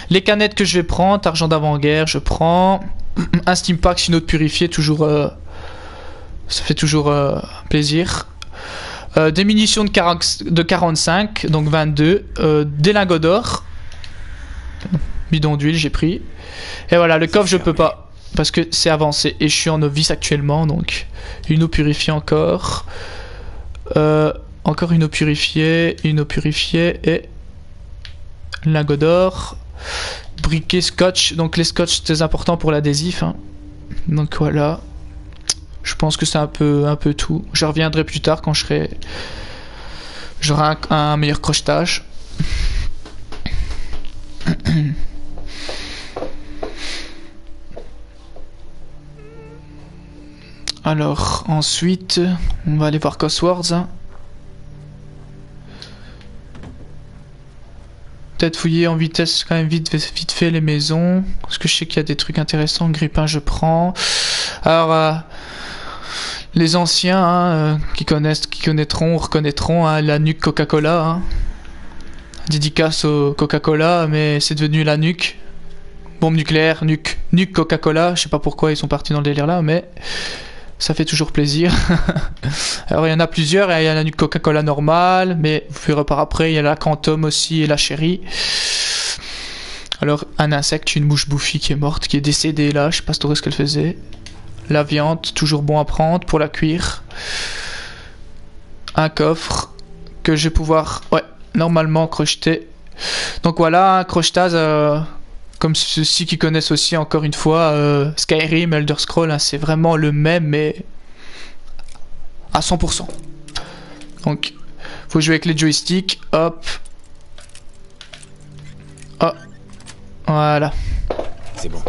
Les canettes que je vais prendre, argent d'avant-guerre je prends. Un steam pack sinon de purifier, toujours ça fait toujours plaisir. Des munitions de 45, donc 22. Des lingots d'or. Bidon d'huile j'ai pris. Et voilà, le coffre je peux pas. Parce que c'est avancé et je suis en novice actuellement, donc une eau purifiée encore. Encore une eau purifiée et lingot d'or. Briquet scotch, donc les scotch c'est très important pour l'adhésif, hein. Donc voilà. Je pense que c'est un peu tout. Je reviendrai plus tard quand j'aurai un meilleur crochetage. Alors, ensuite, on va aller voir Cosworth. Hein. Peut-être fouiller en vitesse, quand même vite fait les maisons. Parce que je sais qu'il y a des trucs intéressants. Grippin, je prends. Alors, les anciens hein, qui connaîtront, reconnaîtront hein, la nuque Coca-Cola. Hein. Dédicace au Coca-Cola, mais c'est devenu la nuque. Bombe nucléaire, nuque Coca-Cola. Je sais pas pourquoi ils sont partis dans le délire là, mais ça fait toujours plaisir. Alors il y en a plusieurs, il y a la nuque Coca-Cola normale, mais vous verrez par après, il y a la Quantum aussi et la Cherry. Alors un insecte, une mouche bouffie qui est morte, qui est décédée là, je sais pas trop ce qu'elle faisait. La viande, toujours bon à prendre pour la cuire. Un coffre que je vais pouvoir, ouais, normalement crocheter. Donc voilà, un crochetage comme ceux-ci qui connaissent aussi encore une fois Skyrim, Elder Scrolls, hein, c'est vraiment le même mais à 100%. Donc, faut jouer avec les joysticks. Hop. Oh. Voilà. C'est bon.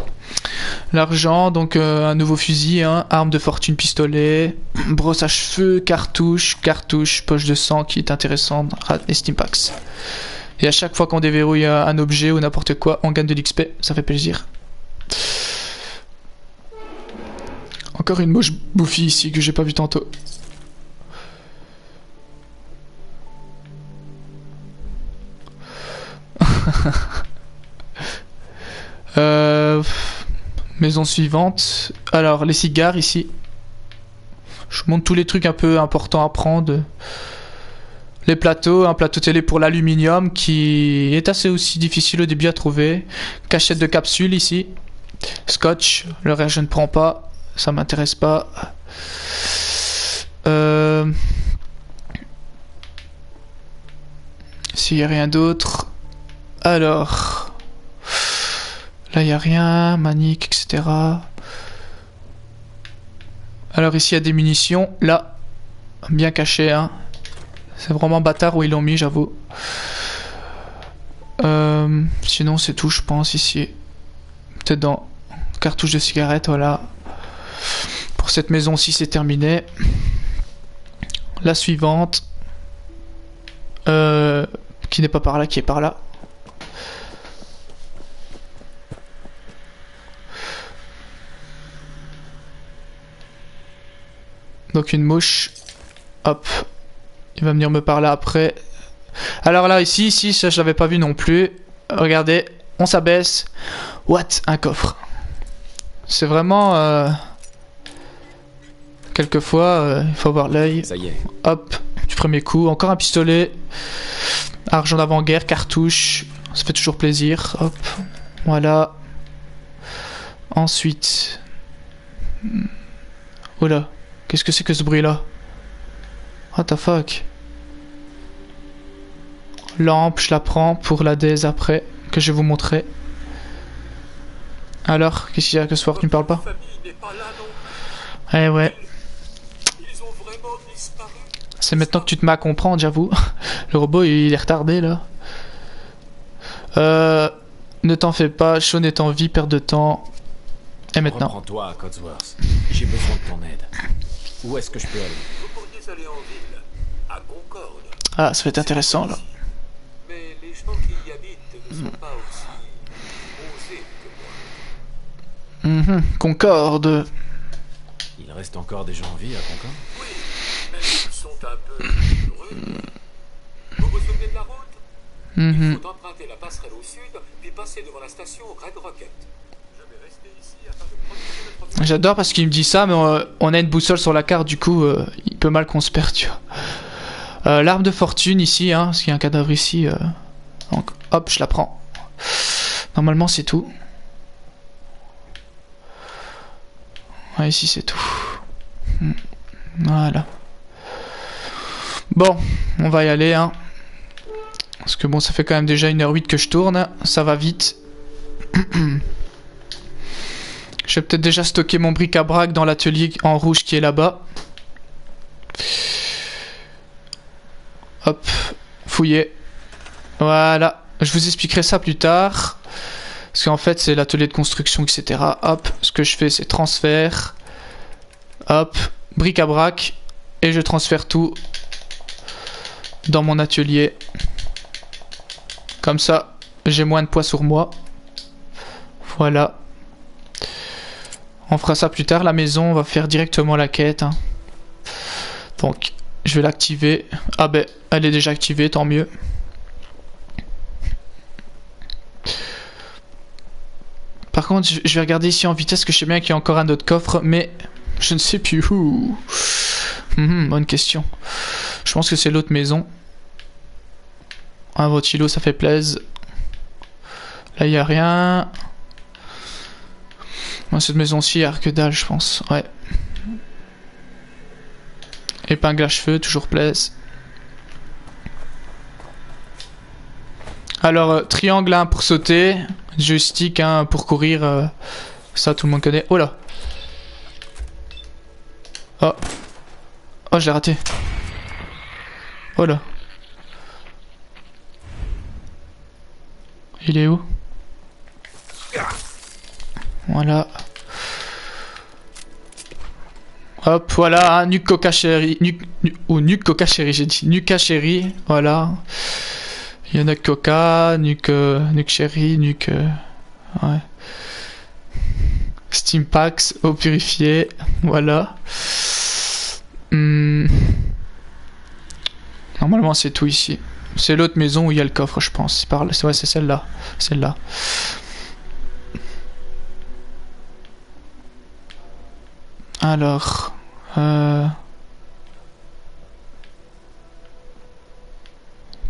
L'argent, donc un nouveau fusil, hein, arme de fortune, pistolet, brosse à cheveux, cartouche, poche de sang qui est intéressante, et Steam Packs. Et à chaque fois qu'on déverrouille un objet ou n'importe quoi, on gagne de l'XP, ça fait plaisir. Encore une moche bouffie ici que j'ai pas vu tantôt. Maison suivante. Alors les cigares ici. Je montre tous les trucs un peu importants à prendre. Les plateaux, un plateau télé pour l'aluminium qui est assez aussi difficile au début à trouver. Cachette de capsule ici. Scotch, le reste je ne prends pas, ça m'intéresse pas. S'il n'y a rien d'autre. Alors. Là il n'y a rien, manique, etc. Alors ici il y a des munitions. Là, bien caché, hein. C'est vraiment bâtard où ils l'ont mis, j'avoue. Sinon c'est tout je pense ici. Peut-être dans cartouche de cigarette, voilà. Pour cette maison-ci c'est terminé. La suivante. Qui n'est pas par là, qui est par là. Donc une mouche. Hop. Il va venir me parler après. Alors là, ici, ça je l'avais pas vu non plus. Regardez, on s'abaisse. What? Un coffre. C'est vraiment... Quelquefois, il faut avoir l'œil. Ça y est. Hop, du premier coup. Encore un pistolet. Argent d'avant-guerre, cartouche. Ça fait toujours plaisir. Hop, voilà. Ensuite... Oula, qu'est-ce que c'est que ce bruit-là? What the fuck? Lampe, je la prends pour la DZ après, que je vais vous montrer. Alors, qu'est-ce qu'il y a que ce soir, tu ne parles pas? Eh ouais. C'est maintenant que tu te mets à comprendre, j'avoue. Le robot, il est retardé, là. Ne t'en fais pas, Sean est en vie, perte de temps. Et maintenant? Reprends-toi, Codsworth. J'ai besoin de ton aide. Où est-ce que je peux aller? Vous pourriez aller en ville, à Concorde. Ah, ça va être intéressant, là. Mais les gens qui y habitent ne sont pas aussi osés que moi. Concorde. Il reste encore des gens en vie à Concorde? Oui, mais ils sont un peu rudes. Vous vous souvenez de la route? Il faut emprunter la passerelle au sud, puis passer devant la station Red Rocket. Je vais rester ici afin de protéger notre... J'adore parce qu'il me dit ça, mais on a une boussole sur la carte, du coup, il peut mal qu'on se perde, tu vois. L'arme de fortune ici, hein, parce qu'il y a un cadavre ici. Donc, hop, je la prends. Normalement, c'est tout. Ouais, ici, c'est tout. Voilà. Bon, on va y aller, hein. Parce que bon, ça fait quand même déjà 1h08 que je tourne. Ça va vite. Je vais peut-être déjà stocker mon bric-à-brac dans l'atelier en rouge qui est là-bas. Hop, fouiller. Voilà, je vous expliquerai ça plus tard. Parce qu'en fait, c'est l'atelier de construction, etc. Hop, ce que je fais, c'est transfert. Hop, bric-à-brac. Et je transfère tout dans mon atelier. Comme ça, j'ai moins de poids sur moi. Voilà. On fera ça plus tard. La maison, on va faire directement la quête. Hein. Donc, je vais l'activer. Ah ben, elle est déjà activée, tant mieux. Par contre, je vais regarder ici en vitesse, que je sais bien qu'il y a encore un autre coffre, mais je ne sais plus où. Bonne question. Je pense que c'est l'autre maison. Un votre îlot, ça fait plaisir. Là, il n'y a rien. Moi, cette maison-ci, il n'y a que dalle, je pense. Ouais. Épingle à cheveux, toujours plaise. Alors, triangle 1 pour sauter. Joystick 1 pour courir. Ça, tout le monde connaît. Oh là. Oh. Oh, je l'ai raté. Voilà. Il est où? Voilà. Hop, voilà, nuque coca chéri. Nuque coca chéri, j'ai dit. Nuka chéri, voilà. Il y en a coca, nuque chéri, nuque. Ouais. Steam packs, eau purifiée, voilà. Normalement, c'est tout ici. C'est l'autre maison où il y a le coffre, je pense. Ouais, c'est celle-là. Celle-là. Alors.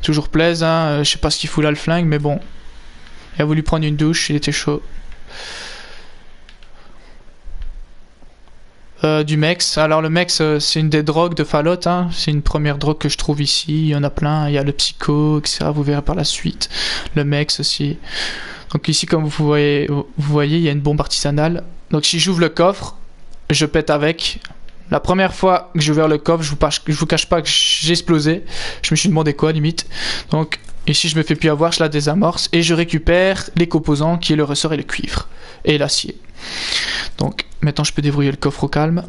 Toujours plaise, hein. Je sais pas ce qu'il fout là, le flingue, mais bon. Il a voulu prendre une douche, il était chaud. Du Mex. Alors le Mex, c'est une des drogues de Fallout, hein. C'est une première drogue que je trouve ici. Il y en a plein. Il y a le Psycho, etc. Vous verrez par la suite. Le Mex aussi. Donc ici, comme vous voyez, il y a une bombe artisanale. Donc si j'ouvre le coffre, je pète avec. La première fois que j'ai ouvert le coffre, je vous cache pas que j'ai explosé. Je me suis demandé quoi, limite. Donc ici, je me fais plus avoir, je la désamorce. Et je récupère les composants, qui est le ressort et le cuivre. Et l'acier. Donc maintenant, je peux débrouiller le coffre au calme.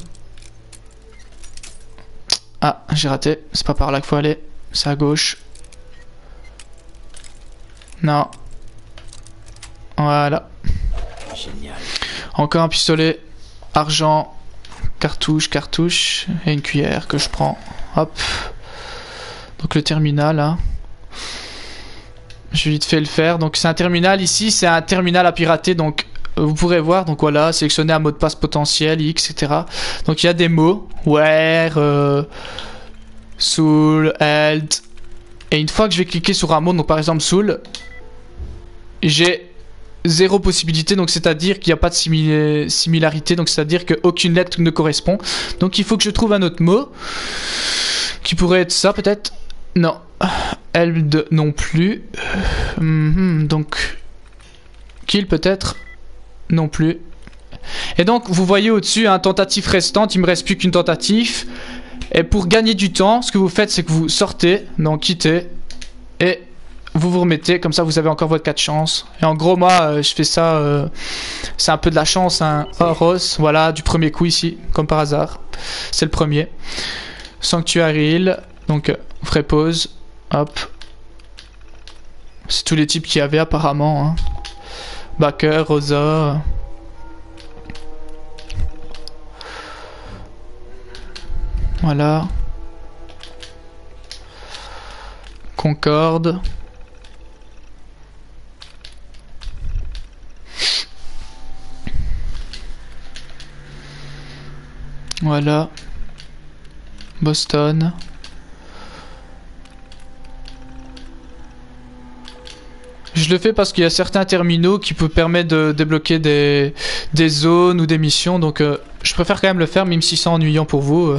Ah, j'ai raté. C'est pas par là qu'il faut aller. C'est à gauche. Non. Voilà. Génial. Encore un pistolet. Argent. Cartouche. Et une cuillère que je prends. Hop. Donc le terminal, hein. Je vais vite fait le faire. Donc c'est un terminal ici. C'est un terminal à pirater. Donc vous pourrez voir. Donc voilà. Sélectionner un mot de passe potentiel. X, etc. Donc il y a des mots. Where. Soul. Held. Et une fois que je vais cliquer sur un mot. Donc par exemple Soul. J'ai 0 possibilité, donc c'est-à-dire qu'il n'y a pas de similarité, donc c'est-à-dire qu'aucune lettre ne correspond. Donc il faut que je trouve un autre mot qui pourrait être ça peut-être. Non, Held non plus. Donc Kill peut-être non plus. Et donc vous voyez au-dessus un tentative restante, il me reste plus qu'une tentative. Et pour gagner du temps, ce que vous faites, c'est que vous sortez, donc quittez et vous vous remettez, comme ça vous avez encore votre 4 chances. Et en gros moi je fais ça, c'est un peu de la chance, hein. Oh Ross, voilà, du premier coup ici, comme par hasard. C'est le premier. Sanctuary Hill, donc vraie pause, hop. C'est tous les types qu'il y avait apparemment, hein. Backer, Rosa. Voilà. Concorde. Voilà. Boston. Je le fais parce qu'il y a certains terminaux qui peuvent permettre de débloquer des zones ou des missions. Donc je préfère quand même le faire, même si c'est ennuyant pour vous.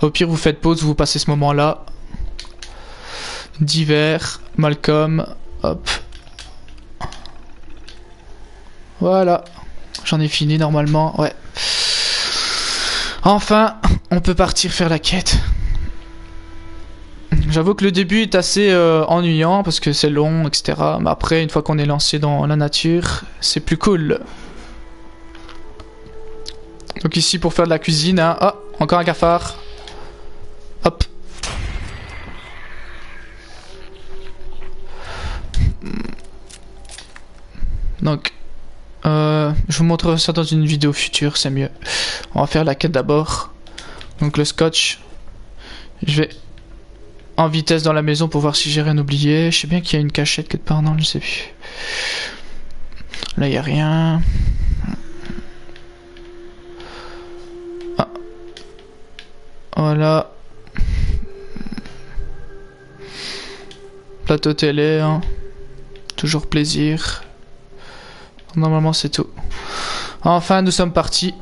Au pire, vous faites pause, vous passez ce moment-là. Divers, Malcolm, hop. Voilà. J'en ai fini normalement, ouais. Enfin, on peut partir faire la quête. J'avoue que le début est assez ennuyant parce que c'est long, etc. Mais après, une fois qu'on est lancé dans la nature, c'est plus cool. Donc ici, pour faire de la cuisine, hein. Oh, encore un cafard. Hop. Donc, je vous montrerai ça dans une vidéo future, c'est mieux. On va faire la quête d'abord. Donc le scotch. Je vais en vitesse dans la maison pour voir si j'ai rien oublié. Je sais bien qu'il y a une cachette quelque part, non, je sais plus. Là, il n'y a rien. Ah. Voilà. Plateau télé, hein. Toujours plaisir. Normalement c'est tout. Enfin nous sommes partis.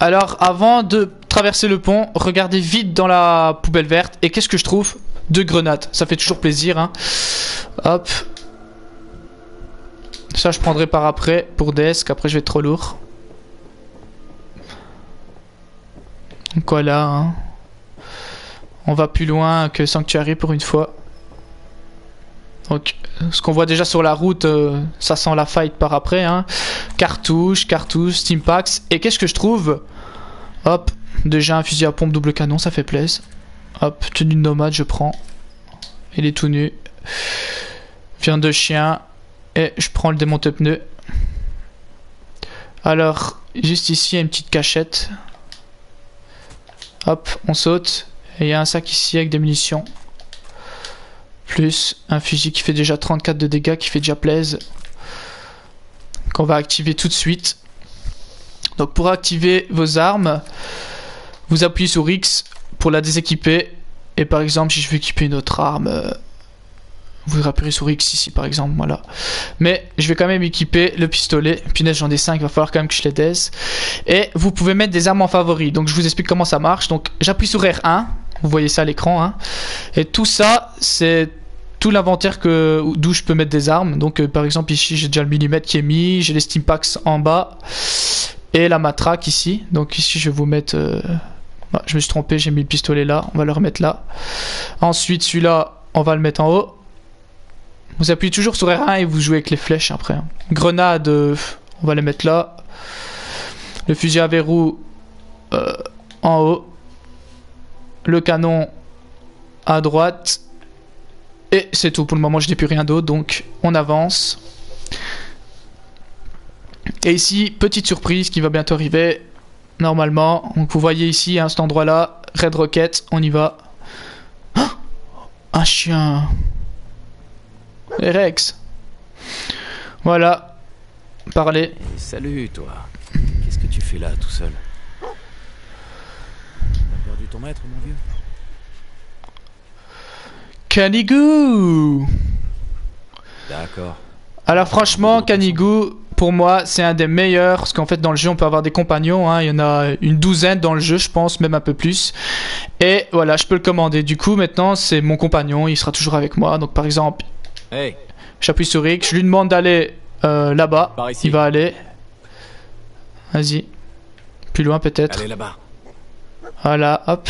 Alors avant de traverser le pont, regardez vite dans la poubelle verte. Et qu'est-ce que je trouve? 2 grenades. Ça fait toujours plaisir, hein. Hop. Ça je prendrai par après pour desk. Après je vais être trop lourd. Donc voilà, hein. On va plus loin que Sanctuary pour une fois. Donc, ce qu'on voit déjà sur la route, ça sent la fight par après. Hein. Cartouches, Stimpaks. Et qu'est-ce que je trouve? Hop, déjà un fusil à pompe double canon, ça fait plaisir. Hop, tenue de nomade, je prends. Il est tout nu. Viande de chien. Et je prends le démonte-pneu. Alors, juste ici, il y a une petite cachette. Hop, on saute. Et il y a un sac ici avec des munitions. Plus un fusil qui fait déjà 34 de dégâts, qui fait déjà plaisir. Qu'on va activer tout de suite. Donc pour activer vos armes, vous appuyez sur X pour la déséquiper. Et par exemple, si je veux équiper une autre arme, vous appuyez sur X ici par exemple, voilà. Mais je vais quand même équiper le pistolet. Punaise, j'en ai 5, il va falloir quand même que je les daise. Et vous pouvez mettre des armes en favori. Donc je vous explique comment ça marche. Donc j'appuie sur R1. Vous voyez ça à l'écran, hein. Et tout ça, c'est tout l'inventaire d'où je peux mettre des armes. Donc par exemple ici j'ai déjà le millimètre qui est mis, j'ai les Stimpaks en bas et la matraque ici. Donc ici je vais vous mettre... je me suis trompé, j'ai mis le pistolet là, on va le remettre là. Ensuite celui-là, on va le mettre en haut. Vous appuyez toujours sur R1 et vous jouez avec les flèches après. Hein. Grenade, on va les mettre là. Le fusil à verrou en haut. Le canon à droite. Et c'est tout. Pour le moment, je n'ai plus rien d'autre. Donc, on avance. Et ici, petite surprise qui va bientôt arriver. Normalement. Donc, vous voyez ici, à cet endroit-là, Red Rocket. On y va. Oh, un chien. Et Rex. Voilà. Parlez. Salut, toi. Qu'est-ce que tu fais là, tout seul? T'as perdu ton maître, mon vieux? Canigou. D'accord. Alors franchement, Canigou, pour moi, c'est un des meilleurs. Parce qu'en fait, dans le jeu, on peut avoir des compagnons. Hein. Il y en a une douzaine dans le jeu, je pense, même un peu plus. Et voilà, je peux le commander. Du coup, maintenant, c'est mon compagnon. Il sera toujours avec moi. Donc, par exemple, hey. J'appuie sur X. Je lui demande d'aller là-bas. Il va aller. Vas-y. Plus loin, peut-être. Allez là-bas. Voilà, hop.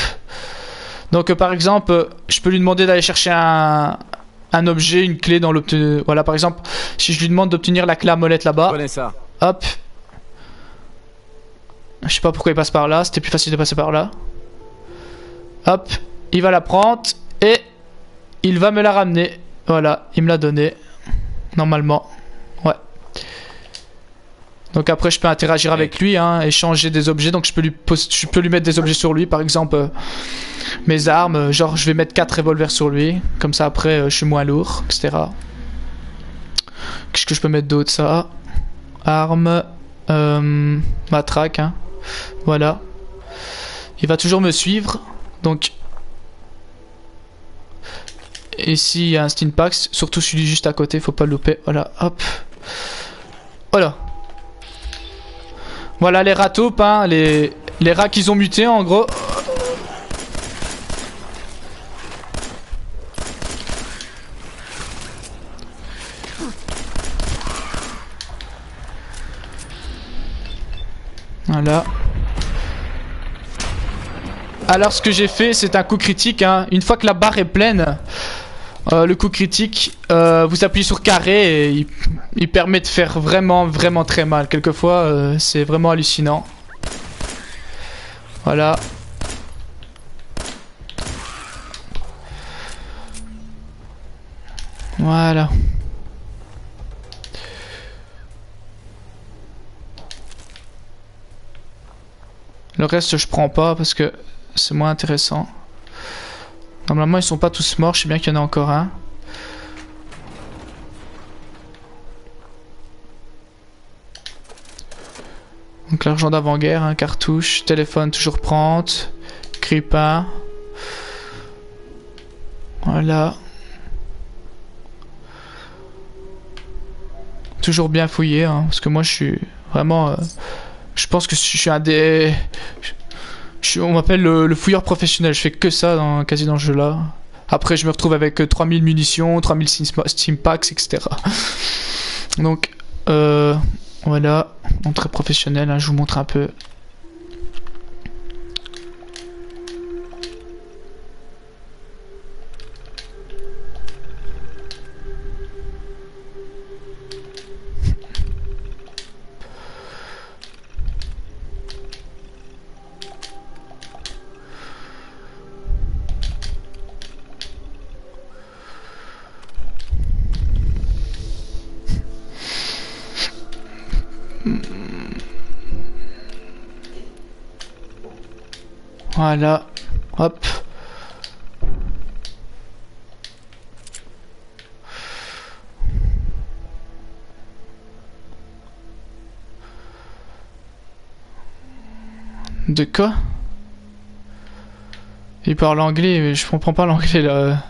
Donc par exemple, je peux lui demander d'aller chercher un objet, une clé dans l'obtenir. Voilà, par exemple, si je lui demande d'obtenir la clé à molette là-bas. Je connais ça. Hop. Je sais pas pourquoi il passe par là, c'était plus facile de passer par là. Hop, il va la prendre et il va me la ramener. Voilà, il me l'a donné. Normalement. Ouais. Donc après je peux interagir avec lui, hein, échanger des objets. Donc je peux lui mettre des objets sur lui. Par exemple mes armes, genre je vais mettre 4 revolvers sur lui. Comme ça après je suis moins lourd, etc. Qu'est-ce que je peux mettre d'autre? Ça. Arme. Matraque, hein. Voilà. Il va toujours me suivre. Donc ici il y a un Stimpax. Surtout celui juste à côté, faut pas le louper. Voilà, hop. Voilà. Voilà les rats taupes, hein, les rats qu'ils ont mutés en gros. Voilà. Alors ce que j'ai fait, c'est un coup critique, hein. Une fois que la barre est pleine, le coup critique, vous appuyez sur carré et il permet de faire vraiment très mal. Quelquefois, c'est vraiment hallucinant. Voilà. Voilà. Le reste, je prends pas parce que c'est moins intéressant. Normalement, ils sont pas tous morts. Je sais bien qu'il y en a encore un. Donc l'argent d'avant-guerre, hein, cartouche, téléphone toujours prendre, grippin. Voilà. Toujours bien fouillé, hein, parce que moi je suis vraiment... je pense que je suis un des... on m'appelle le fouilleur professionnel, je fais que ça quasi dans le jeu là. Après je me retrouve avec 3000 munitions, 3000 Stimpaks, etc. Donc voilà, donc très professionnel, hein, je vous montre un peu. Voilà. Hop. De quoi? Il parle anglais, mais je comprends pas l'anglais là.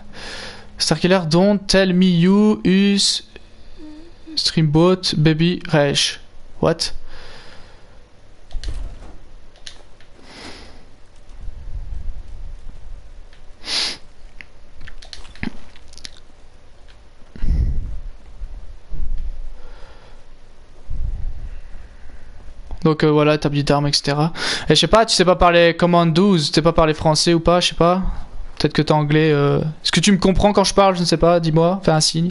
Starkiller, don't tell me you use Streamboat baby Resh. What? Donc voilà, établi d'armes, etc. Et je sais pas, tu sais pas parler command 12, tu sais pas parler français ou pas, je sais pas. Peut-être que t'es anglais. Est-ce que tu me comprends quand je parle? Je ne sais pas, dis-moi, fais un signe.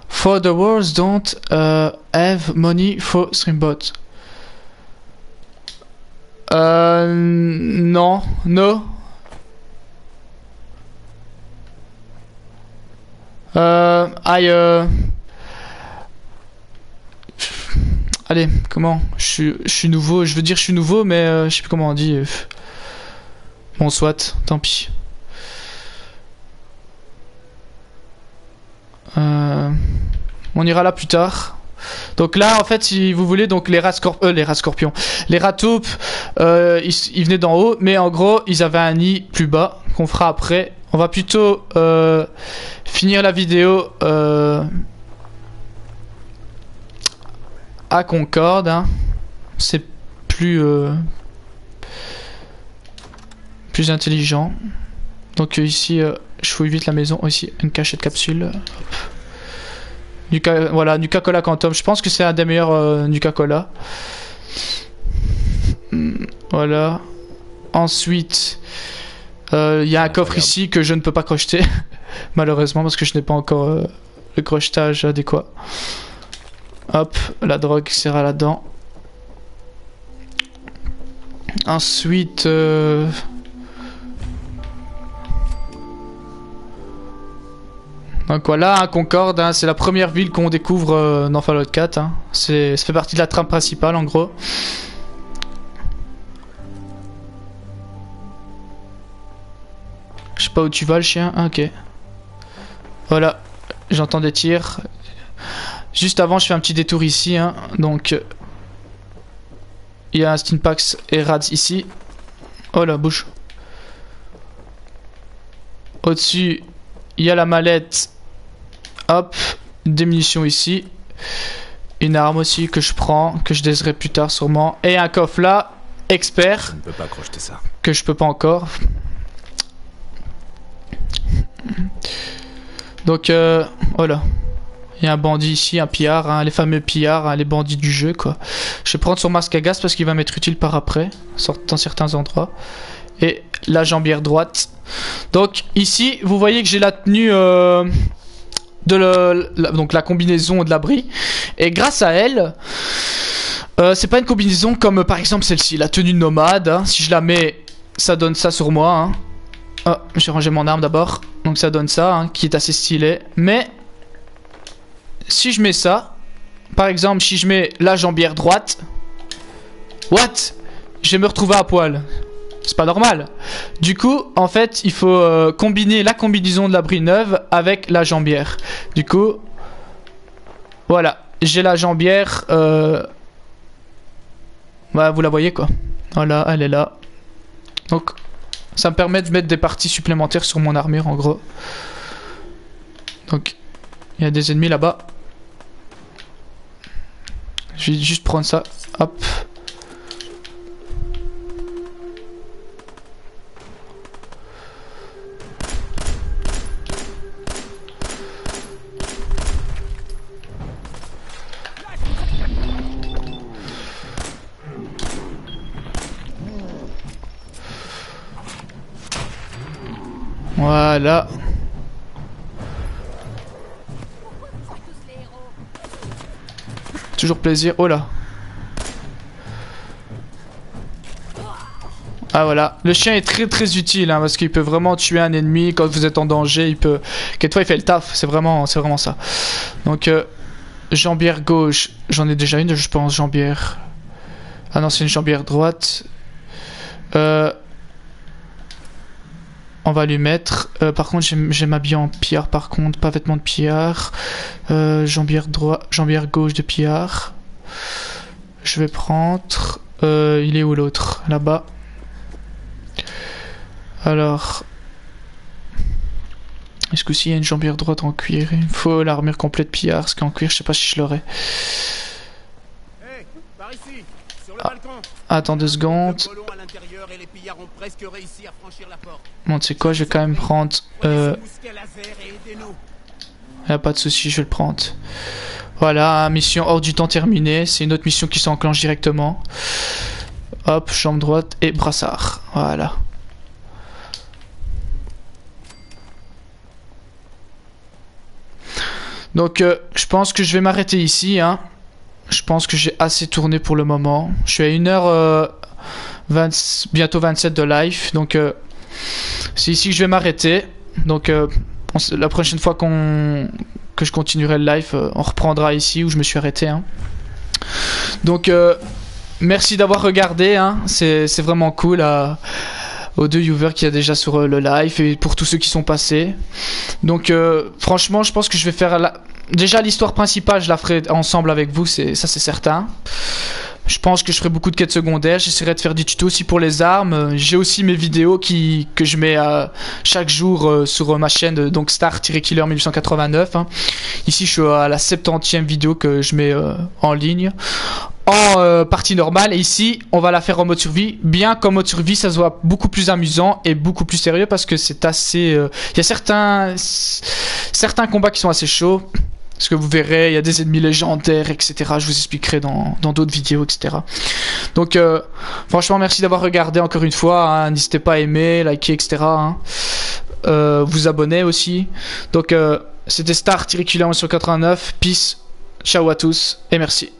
For the wars don't have money for Streambot. Non, no. Allez, comment? Je suis nouveau, je veux dire je suis nouveau, mais je sais plus comment on dit. Bon, soit, tant pis. On ira là plus tard. Donc là, en fait, si vous voulez, donc les rats scorpions, les rats taupes, ils venaient d'en haut, mais en gros, ils avaient un nid plus bas qu'on fera après. On va plutôt finir la vidéo à Concorde. Hein. C'est plus intelligent. Donc ici, je fouille vite la maison. Ici, une cachette de capsule. Voilà, Nuka-Cola Quantum. Je pense que c'est un des meilleurs Nuka-Cola. Voilà. Ensuite, il y a un coffre ici que je ne peux pas crocheter. Malheureusement, parce que je n'ai pas encore le crochetage adéquat. Hop, la drogue sera là-dedans. Ensuite... Donc voilà, hein, Concorde, hein, c'est la première ville qu'on découvre dans Fallout 4. Hein. Ça fait partie de la trame principale en gros. Je sais pas où tu vas le chien. Ah, ok. Voilà, j'entends des tirs. Juste avant, je fais un petit détour ici. Hein. Donc, il y a un Stimpax et Rads ici. Oh la bouche. Au-dessus, il y a la mallette. Hop, des munitions ici. Une arme aussi que je prends, que je désirerai plus tard sûrement. Et un coffre là, expert. Je ne peux pas crocheter ça. Que je peux pas encore. Donc, voilà. Il y a un bandit ici, un pillard, hein, les fameux pillards, hein, les bandits du jeu, quoi. Je vais prendre son masque à gaz parce qu'il va m'être utile par après, dans certains endroits. Et la jambière droite. Donc, ici, vous voyez que j'ai la tenue donc la combinaison de l'abri. Et grâce à elle, c'est pas une combinaison comme par exemple celle-ci, la tenue nomade. Hein. Si je la mets, ça donne ça sur moi. Hein. Oh, j'ai rangé mon arme d'abord. Donc ça donne ça, hein, qui est assez stylé. Mais si je mets ça, par exemple, si je mets la jambière droite, what? Je vais me retrouver à poil. C'est pas normal. Du coup, en fait, il faut combiner la combinaison de l'abri neuve avec la jambière. Du coup, voilà. J'ai la jambière. Bah, vous la voyez quoi. Voilà, elle est là. Donc, ça me permet de mettre des parties supplémentaires sur mon armure en gros. Donc, il y a des ennemis là-bas. Je vais juste prendre ça. Hop. Voilà. Toujours plaisir. Oh là. Ah voilà. Le chien est très utile hein, parce qu'il peut vraiment tuer un ennemi quand vous êtes en danger. Il peut. Quelquefois il fait le taf. C'est vraiment ça. Donc jambière gauche. J'en ai déjà une je pense jambière. Ah non c'est une jambière droite. on va lui mettre. Par contre, j'ai m'habiller en pillard. Par contre, pas vêtements de pillard. Jambière gauche de pillard. Je vais prendre. Il est où l'autre? Là-bas. Alors. Est-ce que s'il y a une jambière droite en cuir? Il me faut l'armure complète pillard. Parce qu'en cuir, je sais pas si je l'aurai. Hey, par ici, sur le Ah. balcon. Attends 2 secondes. Le colon à l'intérieur et les pillards ont presque réussi à franchir la porte. Bon, tu sais quoi, je vais quand même prendre. Prenez ce mousquet laser et aidez-nous. Y a pas de souci, je vais le prendre. Voilà, mission hors du temps terminée. C'est une autre mission qui s'enclenche directement. Hop, jambe droite et brassard. Voilà. Donc, je pense que je vais m'arrêter ici. Hein. Je pense que j'ai assez tourné pour le moment. Je suis à 1h20, bientôt 27 de live. Donc, c'est ici que je vais m'arrêter. Donc, la prochaine fois que je continuerai le live, on reprendra ici où je me suis arrêté. Hein. Donc, merci d'avoir regardé. Hein. C'est vraiment cool. Aux 2 viewers qu'il y a déjà sur le live et pour tous ceux qui sont passés. Donc franchement je pense que je vais faire déjà l'histoire principale, je la ferai ensemble avec vous, ça c'est certain. Je pense que je ferai beaucoup de quêtes secondaires, j'essaierai de faire des tutos aussi pour les armes. J'ai aussi mes vidéos que je mets chaque jour sur ma chaîne, donc Star-Killer 1889. Hein. Ici je suis à la 70e vidéo que je mets en ligne. En partie normale, et ici on va la faire en mode survie. Bien qu'en mode survie ça se voit beaucoup plus amusant et beaucoup plus sérieux parce que c'est assez il y a certains combats qui sont assez chauds, parce que vous verrez il y a des ennemis légendaires, etc. Je vous expliquerai dans d'autres vidéos, etc. Donc franchement merci d'avoir regardé encore une fois, hein. N'hésitez pas à aimer, liker, etc. Hein. Vous abonner aussi. Donc c'était Star-Killer 189. Peace, ciao à tous et merci.